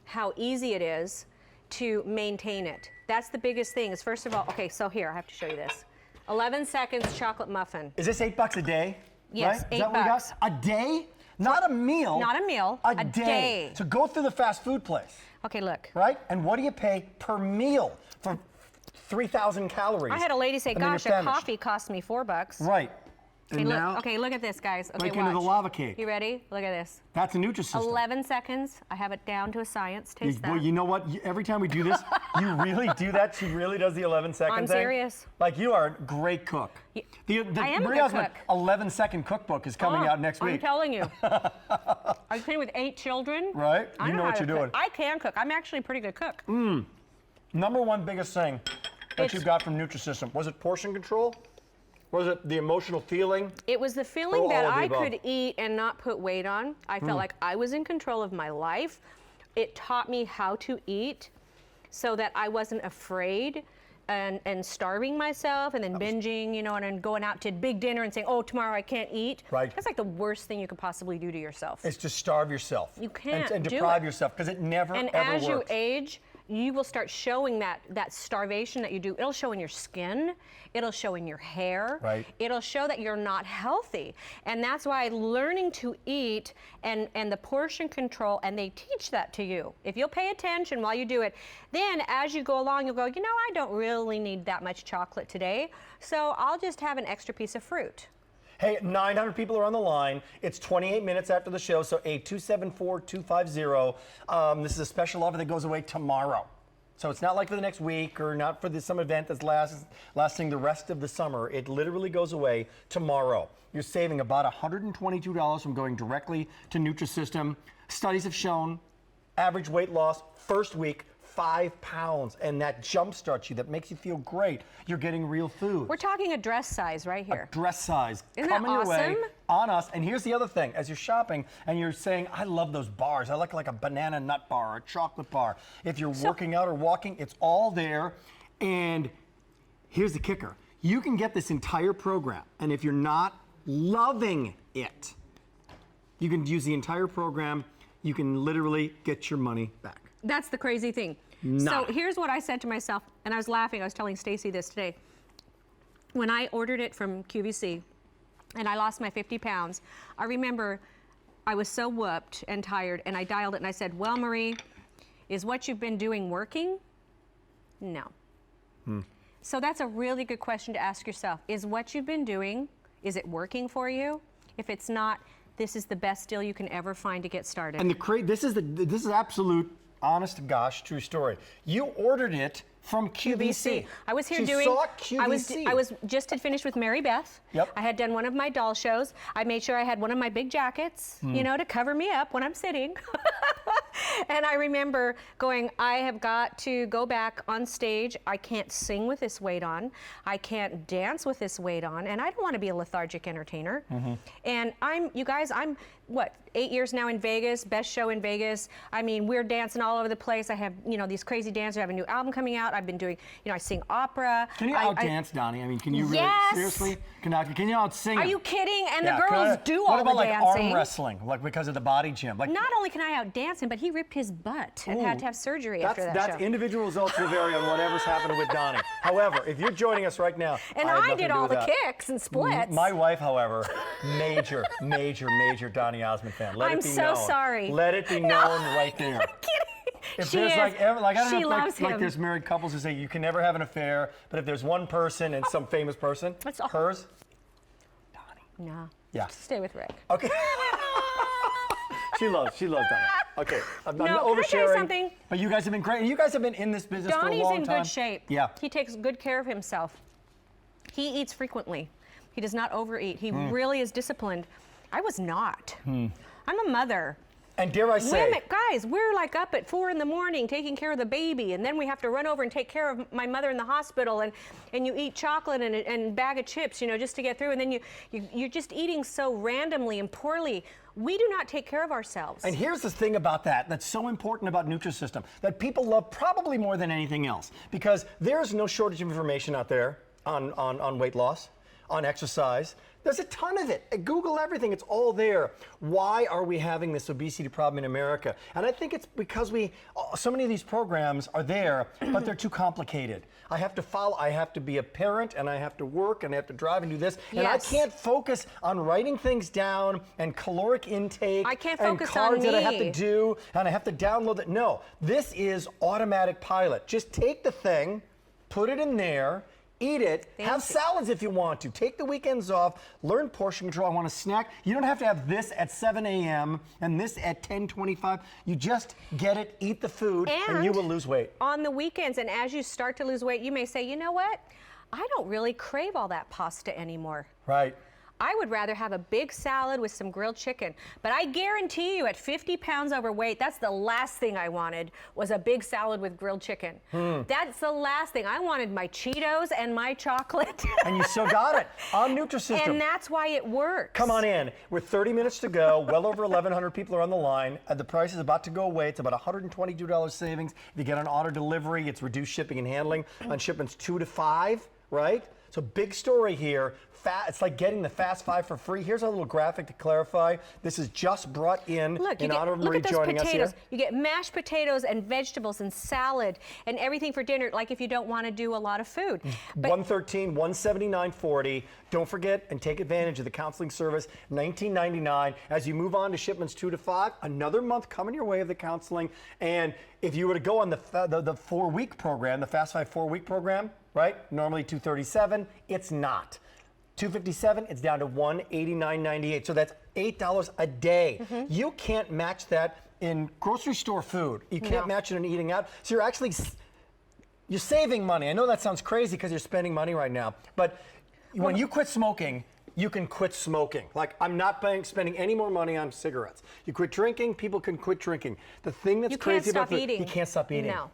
how easy it is to maintain it. That's the biggest thing. Is first of all, okay, so here I have to show you this. 11 seconds chocolate muffin. Is this $8 a day? Yes, right? Is that what we got? $8. A day? Not a meal. Not a meal, A a day. day. So go through the fast food place, Okay, look. right? And what do you pay per meal for 3,000 calories? I had a lady say, And then you're "Gosh, a famished. coffee cost me $4." Right. Okay, And look. now, Okay, look at this, guys. Okay, break into the watch. lava cake. You ready? Look at this. That's a Nutrisystem. 11 seconds. I have it down to a science. Taste that. Well, you know what? Every time we do this, you really do that. She really does the 11-second I'm thing. Serious. Like, you are a great cook. The I am a Marie good Osmond cook. 11-second cookbook is coming out next I'm week. telling you. I'm cooking with 8 children. Right? I You know how what to you're cook. doing. I can cook. I'm actually a pretty good cook. Number one biggest thing that It's- you got from Nutrisystem, was it portion control? Was it the emotional feeling? It was the feeling Or that all of the I above? could eat and not put weight on. I felt like I was in control of my life. It taught me how to eat so that I wasn't afraid and starving myself and then binging, you know, and then going out to big dinner and saying, oh, tomorrow I can't eat. Right. That's like the worst thing you could possibly do to yourself. It's to starve yourself. You can't and do deprive it. yourself, because it never, And ever as you works. age, you will start showing that starvation that you do. It'll show in your skin. It'll show in your hair. Right. It'll show that you're not healthy. And that's why learning to eat and the portion control, and they teach that to you. If you'll pay attention while you do it, then as you go along, you'll go, you know, I don't really need that much chocolate today, so I'll just have an extra piece of fruit. Hey, 900 people are on the line. It's 28 minutes after the show, so 827-4250. This is a special offer that goes away tomorrow. So it's not like for the next week or not for some event that's lasting the rest of the summer. It literally goes away tomorrow. You're saving about $122 from going directly to Nutrisystem. Studies have shown average weight loss first week, 5 pounds, and that jumpstarts you, that makes you feel great. You're getting real food. We're talking a dress size right here. A dress size. Isn't that coming your way awesome? on us. And here's the other thing. As you're shopping and you're saying, I love those bars. I like a banana nut bar or a chocolate bar. If you're working out or walking, it's all there. And here's the kicker. You can get this entire program. And if you're not loving it, you can use the entire program. You can literally get your money back. That's the crazy thing. Nada. So here's what I said to myself, and I was laughing. I was telling Stacy this today. When I ordered it from QVC and I lost my 50 pounds, I remember I was so whooped and tired, and I dialed it and I said, well, Marie, is what you've been doing working? No. So that's a really good question to ask yourself. Is what you've been doing, is it working for you? If it's not, this is the best deal you can ever find to get started. And this is absolute, honest to gosh, true story. You ordered it from QVC. I was here She doing. saw QVC. I was just had finished with Mary Beth. Yep. I had done one of my doll shows. I made sure I had one of my big jackets, you know, to cover me up when I'm sitting. And I remember going, I have got to go back on stage. I can't sing with this weight on. I can't dance with this weight on. And I don't want to be a lethargic entertainer. And you guys, I'm what, 8 years now in Vegas, best show in Vegas. I mean, we're dancing all over the place. I have, you know, these crazy dancers. I have a new album coming out. I've been doing, you know, I sing opera. Can you outdance, Donnie? I mean, can you really, Yes. seriously? Can you outsing? Are you kidding? And Yeah, the girls do all What about the dancing. arm wrestling, like because of the body gym? Like, Not only can I outdance him, but he ripped his butt and had to have surgery after that that's show. individual results will vary on whatever's happening with Donnie. However, if you're joining us right now, And I, had I nothing did to do all with the that. kicks and splits. My wife, however, major Donnie Osmond fan. Let I'm it be so known. sorry. Let it be known right there. I'm kidding. If She there's is. like I don't She know, loves like him. there's married couples who say you can never have an affair, but if there's one person and some famous person, That's all. hers, Donnie. No. Yeah. Stay with Rick. Okay. She loves Donnie. Okay, I'm No, can I oversharing. tell you something? But you guys have been great. You guys have been in this business Donnie's for a long in time. good shape. Yeah. He takes good care of himself. He eats frequently. He does not overeat. He really is disciplined. I was not. I'm a mother. And dare I say, Women, guys, we're like up at 4 in the morning taking care of the baby, and then we have to run over and take care of my mother in the hospital, and you eat chocolate and a bag of chips, you know, just to get through, and then you're just eating so randomly and poorly. We do not take care of ourselves. and here's the thing about that's so important about Nutrisystem, that people love probably more than anything else, because there's no shortage of information out there on weight loss, on exercise. There's a ton of it. Google everything. It's all there. Why are we having this obesity problem in America? And I think it's because so many of these programs are there, but they're too complicated. I have to follow. I have to be a parent, and I have to work, and I have to drive and do this. And I Yes. can't focus on writing things down and caloric intake I can't and focus on carbs that I have to me. do, and I have to download it. No, this is automatic pilot. Just take the thing, put it in there, eat it, have salads if you want to. Take the weekends off, learn portion control. I want a snack. You don't have to have this at 7 a.m. and this at 10:25. You just get it, eat the food, and you will lose weight. On the weekends, and as you start to lose weight, you may say, you know what? I don't really crave all that pasta anymore. Right. I would rather have a big salad with some grilled chicken. But I guarantee you, at 50 pounds overweight, that's the last thing I wanted, was a big salad with grilled chicken. That's the last thing. I wanted my Cheetos and my chocolate. And you still got it on Nutrisystem. And that's why it works. Come on in. With 30 minutes to go, well over 1,100 people are on the line. The price is about to go away. It's about $122 savings. If you get an auto delivery, it's reduced shipping and handling on shipments 2 to 5, right? So big story here. It's like getting the Fast Five for free. Here's a little graphic to clarify. This is just brought in honor of Marie joining us here. You get mashed potatoes and vegetables and salad and everything for dinner, like if you don't want to do a lot of food. But $113, $179.40. Don't forget and take advantage of the counseling service, $19.99. As you move on to shipments 2 to 5, another month coming your way of the counseling. And if you were to go on the 4-week program, the Fast Five 4-week program, right? Normally $237, it's not. $257, it's down to $189.98. So that's $8 a day. You can't match that in grocery store food. You can't match it in eating out. So you're saving money. I know that sounds crazy because you're spending money right now, but when you quit smoking, you can quit smoking. Like, I'm not spending any more money on cigarettes. You quit drinking, people can quit drinking. The thing that's crazy about food, you can't stop eating. No.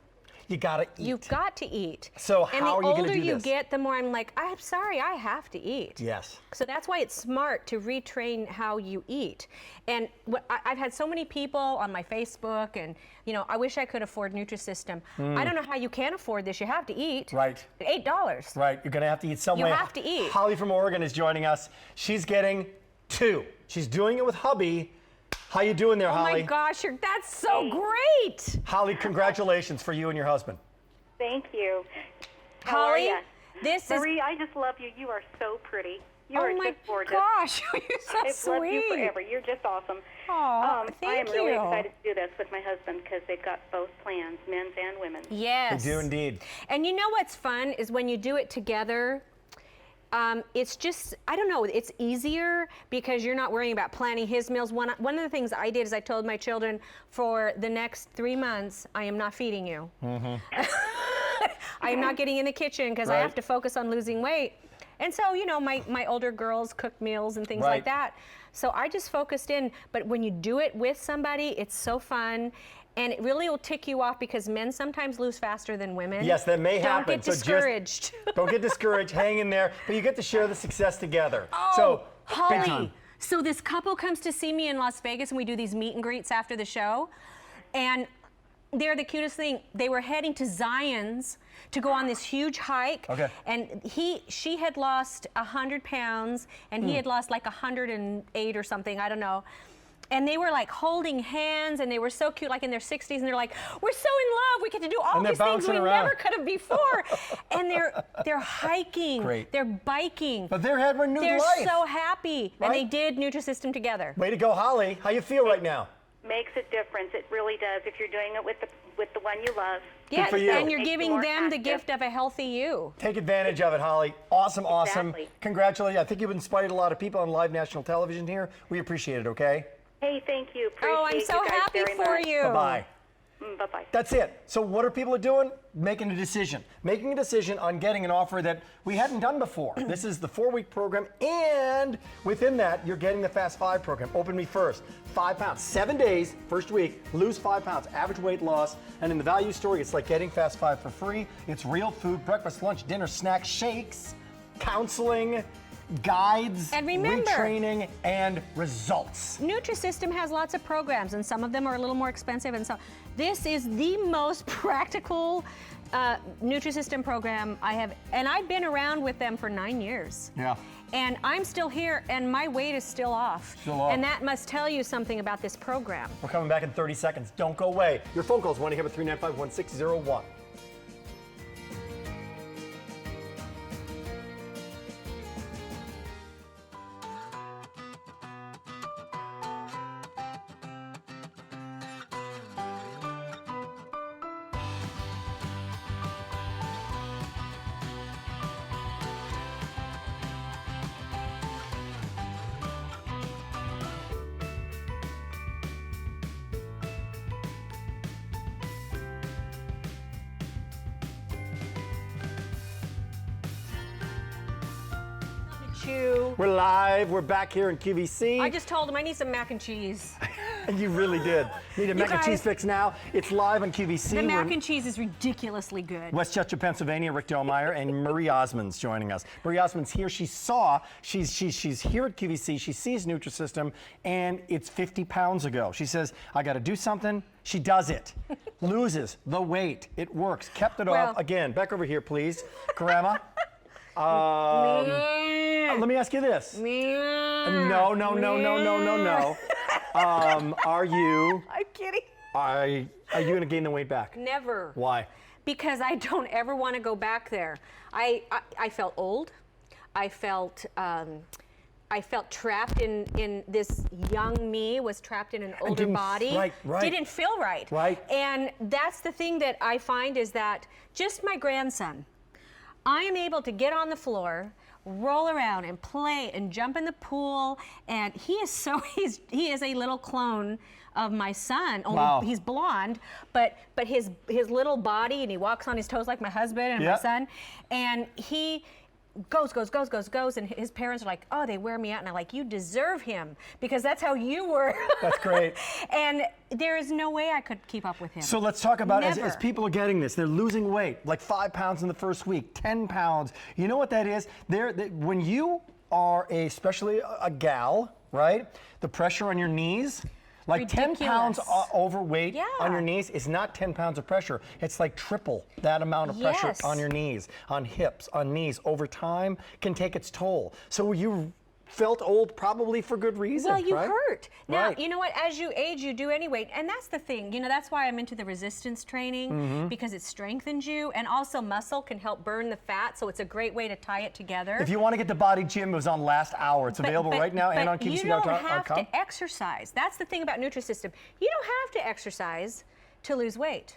You gotta eat. You've got to eat. So how are you gonna do this? And the older you get, the more I'm like, I'm sorry, I have to eat. Yes. So that's why it's smart to retrain how you eat. And I've had so many people on my Facebook, and I wish I could afford Nutrisystem. I don't know how you can afford this. You have to eat. Right. $8. Right. You're gonna have to eat somewhere. You have to eat. Holly from Oregon is joining us. She's getting 2. She's doing it with hubby. How you doing there, Holly? Oh my gosh, that's so great. Holly, congratulations for you and your husband. Thank you. How are Holly, you? Marie, I just love you. You are so pretty. You oh are my just gorgeous. gosh, you're so I've sweet. loved you forever. You're just awesome. Aw, I thank am really you. excited to do this with my husband because they've got both plans, men's and women's. Yes. They do indeed. And you know what's fun is when you do it together, it's just, I don't know, it's easier because you're not worrying about planning his meals. One of the things I did is I told my children, for the next 3 months, I am not feeding you. I am not getting in the kitchen because I have to focus on losing weight. And so, my older girls cook meals and things like that. So I just focused in. But when you do it with somebody, it's so fun. And it really will tick you off because men sometimes lose faster than women. Yes, that may happen. Don't get discouraged. Don't get discouraged. Hang in there. But you get to share the success together. Oh, so, big Holly. time. So this couple comes to see me in Las Vegas, and we do these meet and greets after the show. And they're the cutest thing. They were heading to Zion's to go on this huge hike. Okay. And she had lost 100 pounds, and he had lost like 108 or something. I don't know. And they were like holding hands, and they were so cute, like in their 60s, and they're like, we're so in love, we get to do all these things we never could have before. And they're hiking, they're biking. But they're having renewed They're life. so happy. And they did Nutrisystem together. Way to go, Holly. How you feel right now? Makes a difference. It really does. If you're doing it with the one you love. Yes, for you. and you're Makes you giving more them the active. gift of a healthy you. Take advantage of it, Holly. Awesome, awesome. Exactly. Congratulations. I think you've inspired a lot of people on live national television here. We appreciate it, okay? Hey, thank you. Oh, I'm Appreciate so you guys happy very for much. you. Bye-bye. Bye-bye. That's it. So what are people doing? Making a decision. Making a decision on getting an offer that we hadn't done before. This is the 4-week program, and within that, you're getting the Fast 5 program. Open Me First. 5 pounds. 7 days, first week, lose 5 pounds. Average weight loss. And in the value story, it's like getting Fast 5 for free. It's real food, breakfast, lunch, dinner, snacks, shakes, counseling, guides, And remember, retraining, and results. Nutrisystem has lots of programs, and some of them are a little more expensive. And so this is the most practical Nutrisystem program I have, and I've been around with them for 9 years. Yeah. And I'm still here, and my weight is still off. Still off. And that must tell you something about this program. We're coming back in 30 seconds. Don't go away. Your phone calls 1-800-395-1601. Chew We're live. We're back here in QVC. I just told him I need some mac and cheese. You really did. Need a mac and cheese fix now. It's live on QVC. The mac and cheese is ridiculously good. Westchester, Pennsylvania. Rick Domeier and Marie Osmond's joining us. Marie Osmond's here. She's here at QVC. She sees Nutrisystem, and it's 50 pounds ago. She says, I got to do something. She does it. Loses the weight. It works. Kept it off. Again, back over here, please. Karama. Let me ask you this. No. Are you? I'm kidding. Are you going to gain the weight back? Never. Why? Because I don't ever want to go back there. I felt old. I felt trapped in this young me was trapped in an older body. Right. Didn't feel right. Right. And that's the thing that I find is that just my grandson, I am able to get on the floor, roll around and play and jump in the pool, and he is a little clone of my son. Only he's blonde, but his little body, and he walks on his toes like my husband and my son, and he goes, and his parents are like, oh, they wear me out, and I'm like, you deserve him, because that's how you were. That's great. And there is no way I could keep up with him. So let's talk about as people are getting this, they're losing weight, like 5 pounds in the first week, 10 pounds. You know what that is? When you are especially a gal, right? The pressure on your knees, like ridiculous. 10 pounds overweight on your knees is not 10 pounds of pressure. It's like triple that amount of pressure on your knees, on hips, on knees. Over time can take its toll. So you felt old probably for good reason. Well, you right? hurt. Now, you know what? As you age, you do anyway. And that's the thing. You know, that's why I'm into the resistance training, because it strengthens you. And also muscle can help burn the fat. So it's a great way to tie it together. If you want to get the Body Gym, it was on last hour. It's available right now and on QVC.com. You don't have to exercise. That's the thing about Nutrisystem. You don't have to exercise to lose weight.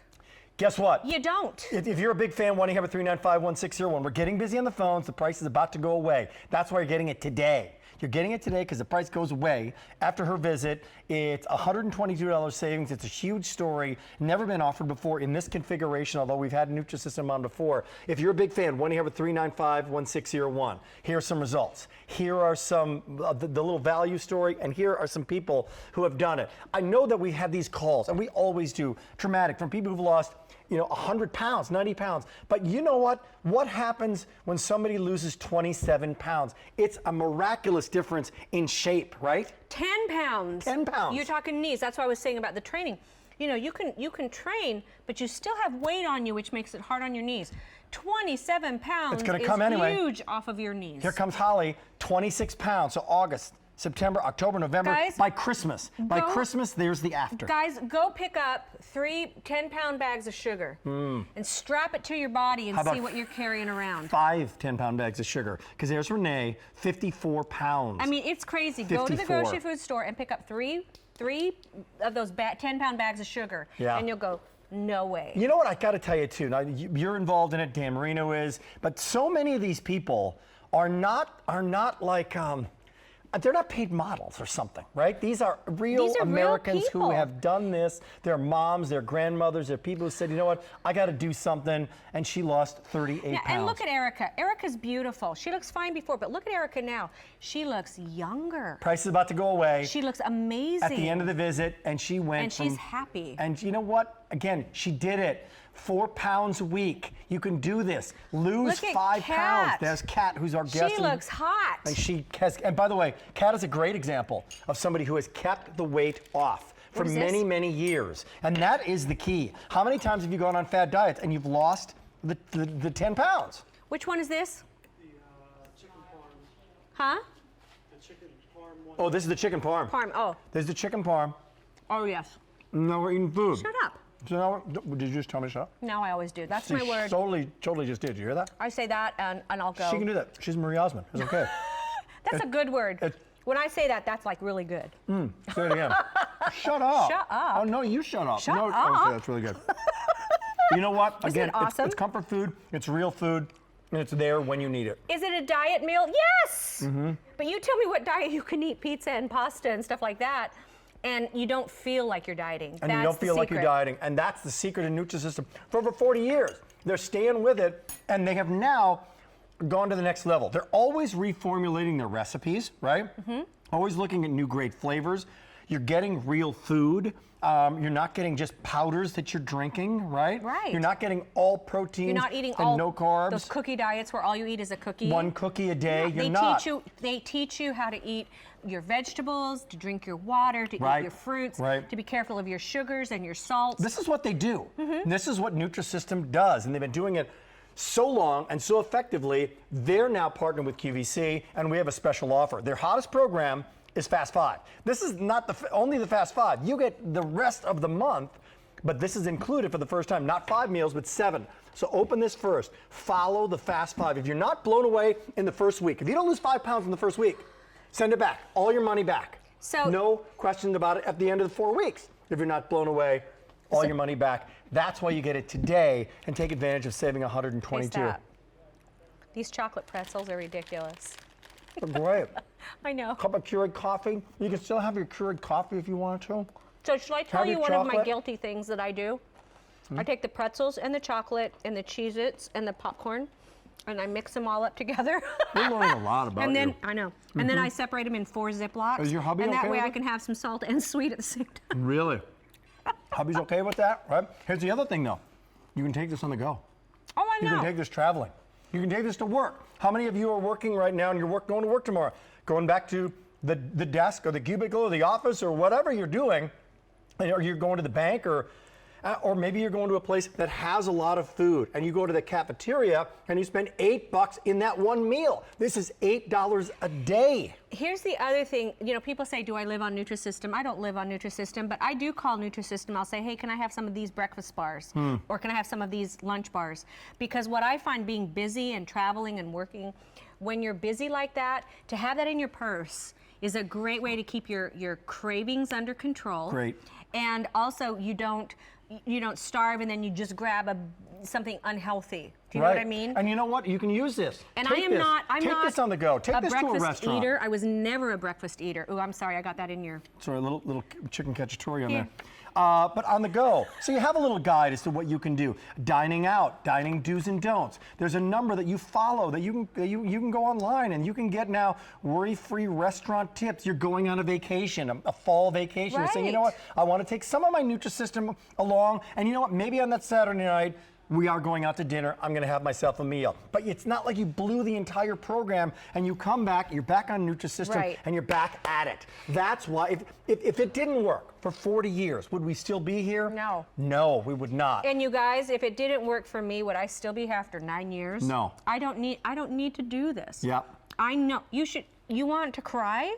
Guess what? You don't. If you're a big fan, 1-800-395-1601. We're getting busy on the phones. The price is about to go away. That's why you're getting it today. You're getting it today because the price goes away after her visit. It's $122 savings. It's a huge story. Never been offered before in this configuration, although we've had Nutrisystem on before. If you're a big fan, 1-800-395-1601. Here are some results. Here are some the little value story, and here are some people who have done it. I know that we have these calls, and we always do, traumatic, from people who've lost 100 pounds, 90 pounds. But you know what? What happens when somebody loses 27 pounds? It's a miraculous difference in shape, right? 10 pounds. 10 pounds. You're talking knees. That's what I was saying about the training. You know, you can train, but you still have weight on you, which makes it hard on your knees. 27 pounds it's gonna come anyway. Huge off of your knees. Here comes Holly, 26 pounds. So August, September, October, November, guys, by Christmas. By Christmas, there's the after. Guys, go pick up 3 10-pound bags of sugar and strap it to your body and see what you're carrying around. 5 10-pound bags of sugar. Because there's Renee, 54 pounds. I mean, it's crazy. 54. Go to the grocery food store and pick up three of those 10-pound bags of sugar, and you'll go, no way. You know what? I got to tell you, too. Now, you're involved in it. Dan Marino is. But so many of these people are not like... they're not paid models or something, right? These are real Americans who have done this. They're moms, they're grandmothers, they're people who said, you know what, I got to do something, and she lost 38 pounds. And look at Erica. Erica's beautiful. She looks fine before, but look at Erica now. She looks younger. Price is about to go away. She looks amazing. At the end of the visit, and she went and she's happy. And you know what? Again, she did it. 4 pounds a week. You can do this. Lose 5 pounds. There's Kat, who's our guest. She looks hot. And by the way, Kat is a great example of somebody who has kept the weight off for many, many years. And that is the key. How many times have you gone on fad diets and you've lost the 10 pounds? Which one is this? The chicken parm. Huh? The chicken parm one. Oh, this is the chicken parm. This is the chicken parm. Oh, yes. Now we're eating food. Shut up. So now, did you just tell me to shut up? No, I always do. That's my word. Totally just did. You hear that? I say that and I'll go. She can do that. She's Marie Osmond. It's okay. That's a good word. When I say that, that's like really good. Say it again. Shut up. Shut up. Oh, no, you shut up. Shut up. Okay, that's really good. You know what? Isn't it awesome? It's comfort food. It's real food. And it's there when you need it. Is it a diet meal? Yes! But you tell me what diet you can eat pizza and pasta and stuff like that, and you don't feel like you're dieting. And you don't feel like you're dieting. And that's the secret in Nutrisystem. For over 40 years, they're staying with it, and they have now gone to the next level. They're always reformulating their recipes, right? Always looking at new great flavors. You're getting real food. You're not getting just powders that you're drinking, right? Right. You're not getting all proteins You're not eating and all no carbs. those cookie diets where all you eat is a cookie. One cookie a day. Yeah, You're not. They teach you how to eat your vegetables, to drink your water, to Right, eat your fruits, right. to be careful of your sugars and your salts. This is what they do. This is what Nutrisystem does, and they've been doing it so long and so effectively. They're now partnered with QVC, and we have a special offer. Their hottest program is Fast 5. This is not only the Fast 5. You get the rest of the month, but this is included for the first time. Not 5 meals, but 7. So open this first. Follow the Fast 5. If you're not blown away in the first week, if you don't lose 5 pounds in the first week, send it back. All your money back. So- no questions about it at the end of the 4 weeks. If you're not blown away, all your money back. That's why you get it today and take advantage of saving $122. Taste that. These chocolate pretzels are ridiculous. They're great. I know. Cup of Keurig coffee. You can still have your Keurig coffee if you want to. So should I tell Have you your one of my chocolate. guilty things that I do? I take the pretzels and the chocolate and the Cheez-Its and the popcorn, and I mix them all up together. We're learning a lot about And then you. I know. And then I separate them in 4 Ziplocs. Is your hubby And that okay way with I it? can have some salt and sweet at the same time. Really? Hubby's okay with that, right? Here's the other thing, though. You can take this on the go. Oh, I You know. can take this traveling. You can take this to work. How many of you are working right now and you're going to work tomorrow? Going back to the desk or the cubicle or the office or whatever you're doing, or you're going to the bank or maybe you're going to a place that has a lot of food and you go to the cafeteria and you spend $8 in that one meal. This is $8 a day. Here's the other thing. You know, people say, do I live on Nutrisystem? I don't live on Nutrisystem, but I do call Nutrisystem. I'll say, hey, can I have some of these breakfast bars? Or can I have some of these lunch bars? Because what I find being busy and traveling and working, when you're busy like that, to have that in your purse is a great way to keep your cravings under control. Great. And also you don't starve and then you just grab something unhealthy. Do you know what I mean? And you know what? You can use this. And Take I'm not Take this on the go. Take a this to a breakfast restaurant. eater. I was never a breakfast eater. Oh, I'm sorry, I got that in your. Sorry, a little chicken cacciatore on Here. there. But on the go. So you have a little guide as to what you can do. Dining out, dining do's and don'ts. There's a number that you follow that you can go online and you can get now worry-free restaurant tips. You're going on a vacation, a fall vacation. You're saying, you know what, I want to take some of my Nutrisystem along, and you know what, maybe on that Saturday night, we are going out to dinner. I'm going to have myself a meal. But it's not like you blew the entire program and you come back, you're back on Nutrisystem, Right. and you're back at it. That's why, if it didn't work for 40 years, would we still be here? No. No, we would not. And you guys, if it didn't work for me, would I still be here after 9 years? No. I don't need to do this. Yeah. I know. You want to cry?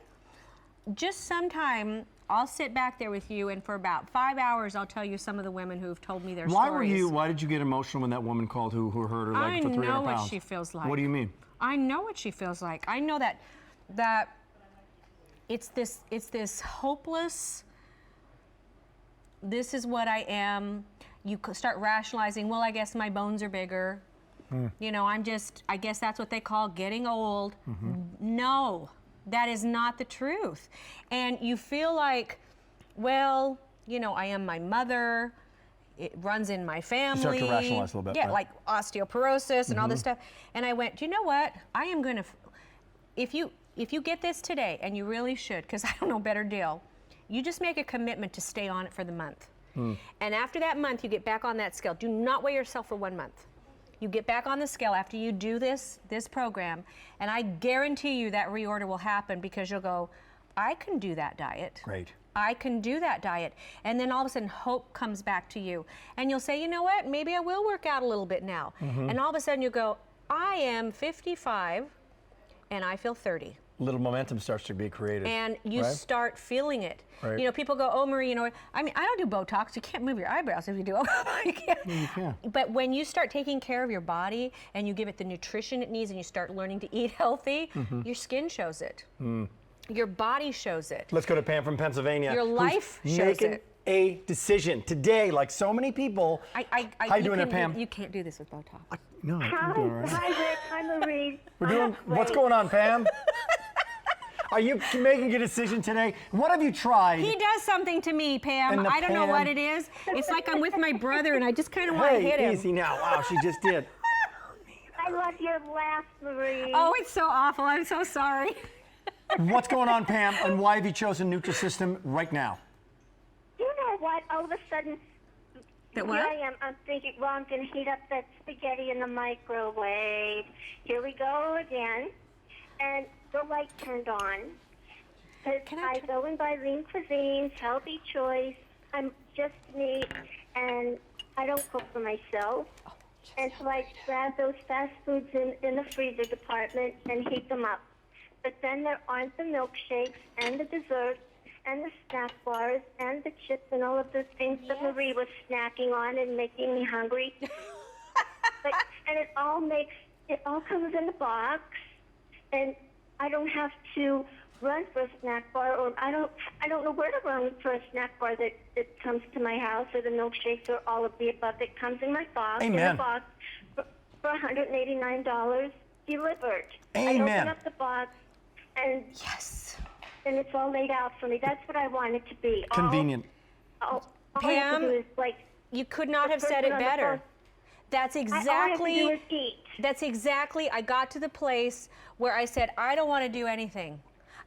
Just sometime I'll sit back there with you, and for about 5 hours, I'll tell you some of the women who've told me their stories. Why did you get emotional when that woman called who hurt her leg for 300 pounds? I know what she feels like. What do you mean? I know what she feels like. I know that it's this hopeless, this is what I am. You start rationalizing, well, I guess my bones are bigger. You know, I guess that's what they call getting old. No, that is not the truth. And you feel like, well, you know, I am my mother. It runs in my family. start to rationalize a little bit, Yeah, right? like osteoporosis and all this stuff. And I went, do you know what? I am going to, if you get this today, and you really should, because I don't know a better deal, you just make a commitment to stay on it for the month. And after that month, you get back on that scale. Do not weigh yourself for 1 month. You get back on the scale after you do this program, and I guarantee you that reorder will happen, because you'll go, I can do that diet. Great. I can do that diet. And then all of a sudden hope comes back to you. And you'll say, you know what, maybe I will work out a little bit now. And all of a sudden you go, I am 55 and I feel 30. Little momentum starts to be created. And you right? start feeling it. Right. You know, people go, oh, Marie, you know, I mean, I don't do Botox. You can't move your eyebrows if you do. You can't. You can. But when you start taking care of your body and you give it the nutrition it needs and you start learning to eat healthy, your skin shows it. Your body shoes it. Let's go to Pam from Pennsylvania. Your who's life shows making it. a decision today, like so many people. How you doing there, Pam? You can't do this with Botox. No, I Hi, can do it, right? hi, Rick. Hi, Marie. We're doing. What's going on, Pam? Are you making a decision today? What have you tried? He does something to me, Pam. And the I don't know Pam- what it is. It's like I'm with my brother and I just kind of want to Hey, hit him. easy now. Wow, she just did. I love your laugh, Marie. Oh, it's so awful. I'm so sorry. What's going on, Pam, and why have you chosen Nutrisystem right now? You know what? All of a sudden, That here what? I am. I'm thinking, well, I'm going to heat up that spaghetti in the microwave. Here we go again. And the light turned on. Because I go and buy lean cuisines, healthy choice. I'm just meat, and I don't cook for myself. And so I grab those fast foods in the freezer department and heat them up. But then there aren't the milkshakes and the desserts and the snack bars and the chips and all of the things that Marie was snacking on and making me hungry. And it all comes in a box, and I don't have to run for a snack bar, or I don't know where to run for a snack bar that comes to my house, or the milkshakes, or all of the above. It comes in my box, in a box for $189 delivered. I open up the box, and and it's all laid out for me. That's what I want it to be. Convenient. All I have to do is, like, You could not have said it better. That's exactly. I got to the place where I said, I don't want to do anything.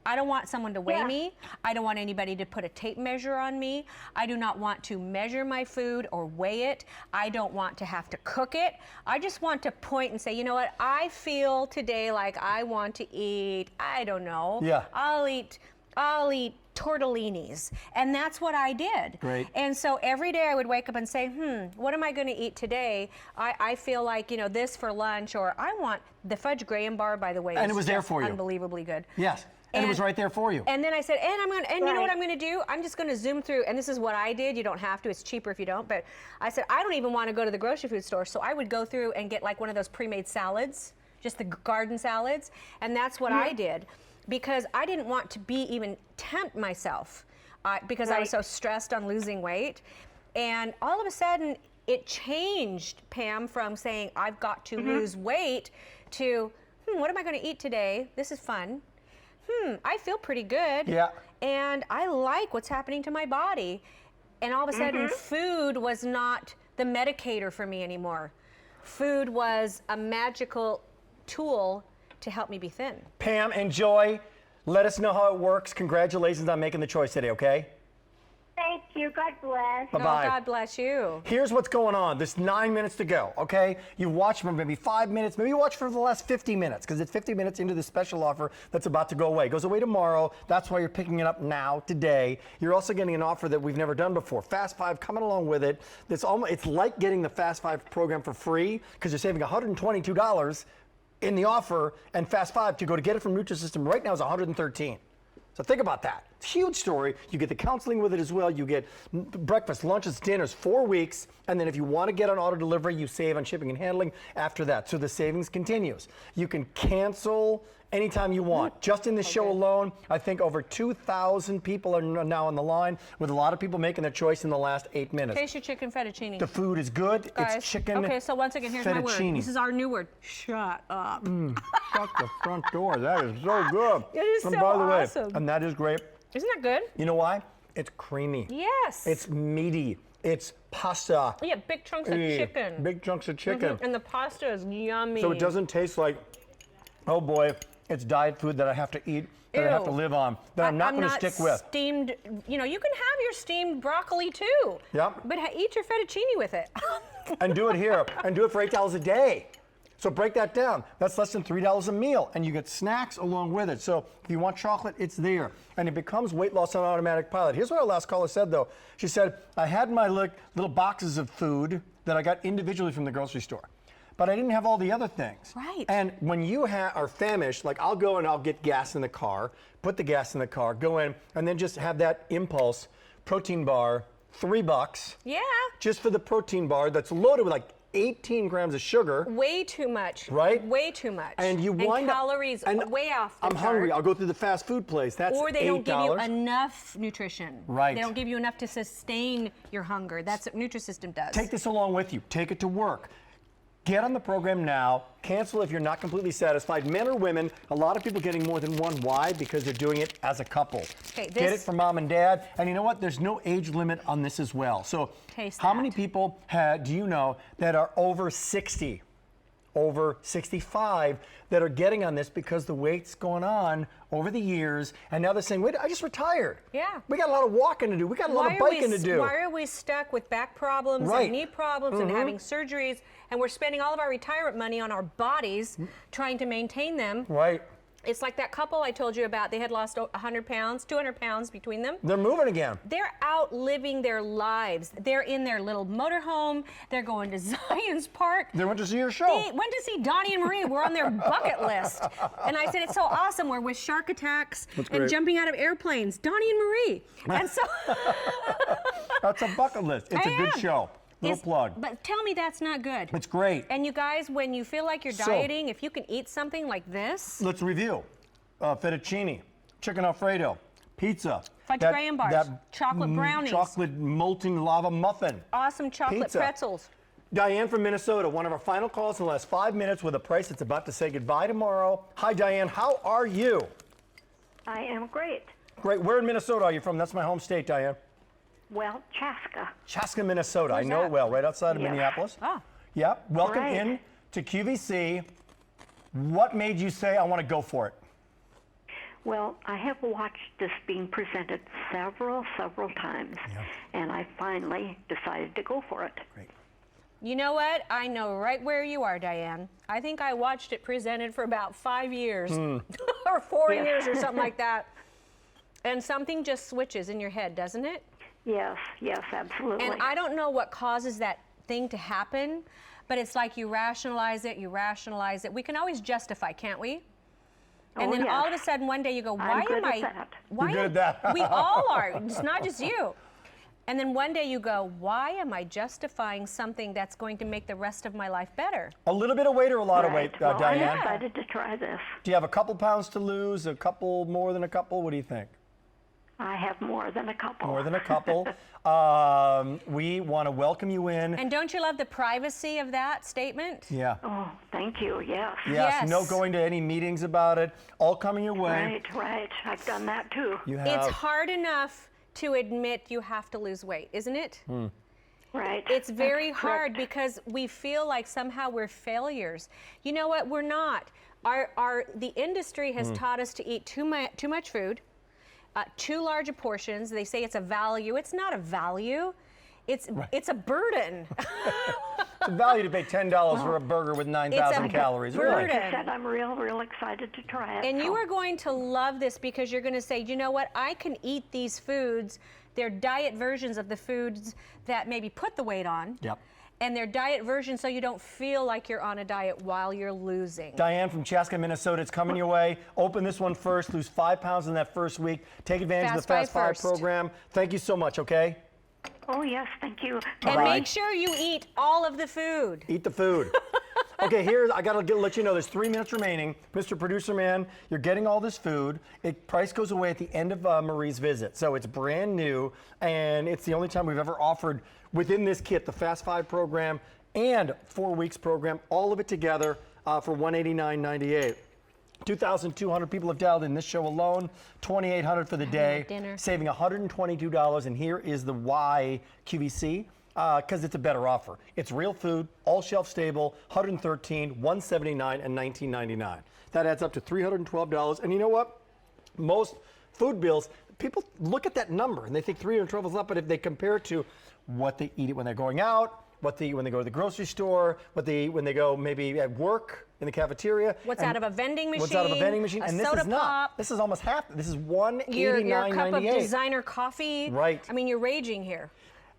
I don't want someone to weigh me. I don't want anybody to put a tape measure on me. I do not want to measure my food or weigh it. I don't want to have to cook it. I just want to point and say, you know what? I feel today like I want to eat, I don't know. Yeah. I'll eat tortellinis. And that's what I did. Great. And so every day I would wake up and say, what am I going to eat today? I feel like, this for lunch, or I want the fudge Graham bar, by the way. And it was there for you. Unbelievably good. Yes. And it was right there for you. And then I said, you know what I'm going to do? I'm just going to zoom through, and this is what I did. You don't have to. It's cheaper if you don't. But I said, I don't even want to go to the grocery food store. So I would go through and get like one of those pre-made salads, just the garden salads. And that's what I did, because I didn't want to even tempt myself because I was so stressed on losing weight. And all of a sudden, it changed, Pam, from saying I've got to lose weight to, what am I going to eat today? This is fun. I feel pretty good. Yeah. And I like what's happening to my body. And all of a sudden, food was not the medicator for me anymore. Food was a magical tool to help me be thin. Pam, enjoy. Let us know how it works. Congratulations on making the choice today, okay? Thank you. God bless. Bye-bye. Oh, God bless you. Here's what's going on. There's 9 minutes to go, okay? You watch for maybe 5 minutes. Maybe you watch for the last 50 minutes, because it's 50 minutes into the special offer that's about to go away. It goes away tomorrow. That's why you're picking it up now, today. You're also getting an offer that we've never done before. Fast 5 coming along with it. It's like getting the Fast 5 program for free, because you're saving $122 in the offer, and Fast 5 to get it from Nutrisystem right now is $113. So think about that. It's a huge story. You get the counseling with it as well. You get breakfast, lunches, dinners, 4 weeks. And then if you want to get on auto delivery, you save on shipping and handling after that. So the savings continues. You can cancel anytime you want. Just in this show alone, I think over 2,000 people are now on the line, with a lot of people making their choice in the last 8 minutes. Taste your chicken fettuccine. The food is good. Guys, it's chicken okay, so once again, here's my fettuccine. word. This is our new word. Shut up. Shut the front door. That is so good. It is and so by the way, awesome. and that is great. Isn't that good? You know why? It's creamy. Yes. It's meaty. It's pasta. Yeah, big chunks of chicken. Big chunks of chicken. And the pasta is yummy. So it doesn't taste like, oh boy, it's diet food that I have to eat, that I have to live on, that I'm not going to stick with. Steamed, you can have your steamed broccoli too. Yep. But eat your fettuccine with it. And do it here, and do it for $8 a day. So break that down. That's less than $3 a meal, and you get snacks along with it. So if you want chocolate, it's there. And it becomes weight loss on automatic pilot. Here's what our last caller said, though. She said, I had my little boxes of food that I got individually from the grocery store, but I didn't have all the other things. Right. And when you are famished, like I'll go and I'll get gas in the car, put the gas in the car, go in, and then just have that impulse protein bar, $3. Yeah. Just for the protein bar that's loaded with like 18 grams of sugar. Way too much. Right? Way too much. And you wind calories up, way off the I'm hungry. chart. I'll go through the fast food place. That's $8. Or they don't give you enough nutrition. Right. They don't give you enough to sustain your hunger. That's what Nutrisystem does. Take this along with you. Take it to work. Get on the program now. Cancel if you're not completely satisfied. Men or women, a lot of people getting more than one. Why? Because they're doing it as a couple. Okay, Get it for mom and dad. And you know what? There's no age limit on this as well. So Taste how that. many people do you know that are over 60? over 65 that are getting on this because the weight's gone on over the years, and now they're saying, wait, I just retired. Yeah. We got a lot of walking to do. We got a lot of biking to do. Why are we stuck with back problems Right. and knee problems and having surgeries, and we're spending all of our retirement money on our bodies trying to maintain them? Right. It's like that couple I told you about. They had lost 100 pounds, 200 pounds between them. They're moving again. They're out living their lives. They're in their little motorhome. They're going to Zion's Park. They went to see your show. They went to see Donnie and Marie. We're on their bucket list. And I said, it's so awesome. We're with shark attacks and great. jumping out of airplanes. Donnie and Marie. And so That's a bucket list. It's a good am. show. Little plug. But tell me that's not good. It's great. And you guys, when you feel like you're So- dieting, if you can eat something like this, Let's review. Fettuccine, chicken Alfredo, pizza. Fudge graham bars, chocolate brownies. Chocolate molten lava muffin. awesome chocolate Pizza. pretzels. Diane from Minnesota, one of our final calls in the last 5 minutes with a price that's about to say goodbye tomorrow. Hi, Diane. How are you? I am great. Great. Where in Minnesota are you from? That's my home state, Diane. Well, Chaska. Chaska, Minnesota. Where's I know that? it well, right outside of Yeah. Minneapolis. Ah. Yeah. Welcome Right. in to QVC. What made you say, I want to go for it? Well, I have watched this being presented several times, and I finally decided to go for it. Great. You know what? I know right where you are, Diane. I think I watched it presented for about 5 years or 4 years or something like that. And something just switches in your head, doesn't it? Yes, absolutely. And I don't know what causes that thing to happen, but it's like you rationalize it. We can always justify, can't we? And Oh, then yes. all of a sudden one day you go, why good am at I? that. Why You're good at that. We all are. It's not just you. And then one day you go, why am I justifying something that's going to make the rest of my life better? A little bit of weight or a lot of weight, Right. Well, Diane? I'm excited to try this. Do you have a couple pounds to lose? A couple more than a couple? What do you think? I have more than a couple. More than a couple. We want to welcome you in. And don't you love the privacy of that statement? Yeah. Oh, thank you. Yes. Yes. No Yes. going to any meetings about it. All coming your way. Right. I've done that too. You have. It's hard enough to admit you have to lose weight, isn't it? Right. It's very That's hard correct. because we feel like somehow we're failures. You know what? We're not. The industry has taught us to eat too much food, too large of portions. They say it's a value. It's not a value. It's a burden. It's a value to pay $10 for a burger with 9,000 calories. burden. Really? Like I said, I'm real excited to try it. And you so- are going to love this because you're going to say, you know what? I can eat these foods. They're diet versions of the foods that maybe put the weight on. Yep. And they're diet versions so you don't feel like you're on a diet while you're losing. Diane from Chaska, Minnesota, it's coming your way. Open this one first. Lose 5 pounds in that first week. Take advantage of the Fast Fast Five Five first. program. Thank you so much, okay? Oh, yes, thank you. And Bye. make sure you eat all of the food. Eat the food. Okay, I gotta let you know there's 3 minutes remaining. Mr. Producer Man, you're getting all this food. Price goes away at the end of Marie's visit. So it's brand new, and it's the only time we've ever offered within this kit the Fast Five program and 4 weeks program, all of it together for $189.98. 2,200 people have dialed in this show alone, 2,800 for the day, dinner. saving $122. And here is the why QVC. Because it's a better offer. It's real food, all shelf stable, $113, $179, and $19.99. That adds up to $312. And you know what? Most food bills, people look at that number and they think $312 is a lot, but if they compare it to what they eat when they're going out, what they eat when they go to the grocery store, what they eat when they go maybe at work in the cafeteria. What's and out of a vending machine? What's out of a vending machine? A And this soda is not. pop. This is almost half. This is $189.98. Your cup of designer coffee. Right. I mean, you're raging here.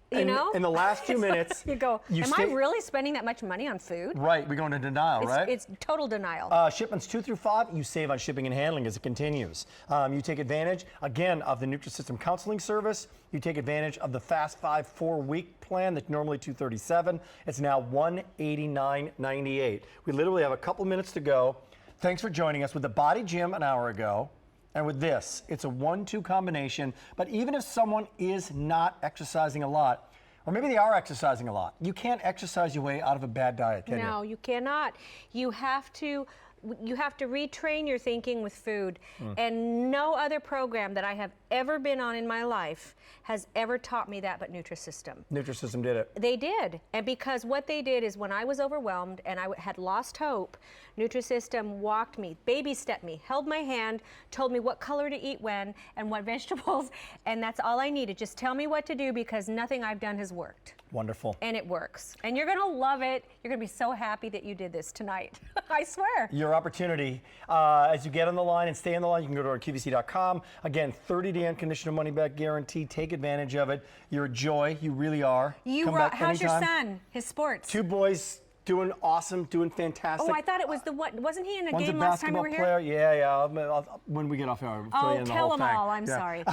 You And know? in the last 2 minutes, You go, you am I really spending that much money on food? Right, we go into denial, right? It's total denial. Shipments 2 through 5, you save on shipping and handling as it continues. You take advantage, again, of the Nutrisystem counseling service. You take advantage of the Fast 5 4-week plan that's normally $237. It's now $189.98. We literally have a couple minutes to go. Thanks for joining us with the Body Gym an hour ago. And with this, it's a 1-2 combination. But even if someone is not exercising a lot, or maybe they are exercising a lot, you can't exercise your way out of a bad diet, can you? No, you cannot. You have to You have to retrain your thinking with food. And no other program that I have ever been on in my life has ever taught me that but Nutrisystem. Nutrisystem did it. They did. And because what they did is when I was overwhelmed and I had lost hope, Nutrisystem walked me, baby stepped me, held my hand, told me what color to eat when and what vegetables, and that's all I needed. Just tell me what to do because nothing I've done has worked. Wonderful. And it works. And you're going to love it. You're going to be so happy that you did this tonight. I swear. Your opportunity. As you get on the line and stay on the line, you can go to our QVC.com. Again, 30-day unconditional money-back guarantee. Take advantage of it. You're a joy. You really are. You rock. How's your son? His sports? 2 boys. Doing awesome, doing fantastic. Oh, I thought it was the what? Wasn't he in a One's game a last time we basketball were here? player. Yeah. When we get off here, I'll fill you in the tell whole them thing. all. I'm sorry.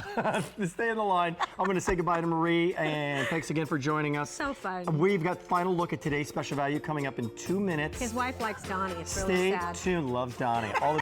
Stay on the line. I'm going to say goodbye to Marie, and thanks again for joining us. So fun. We've got final look at today's special value coming up in 2 minutes. His wife likes Donnie. It's really sad. Stay tuned. Loves Donnie. All the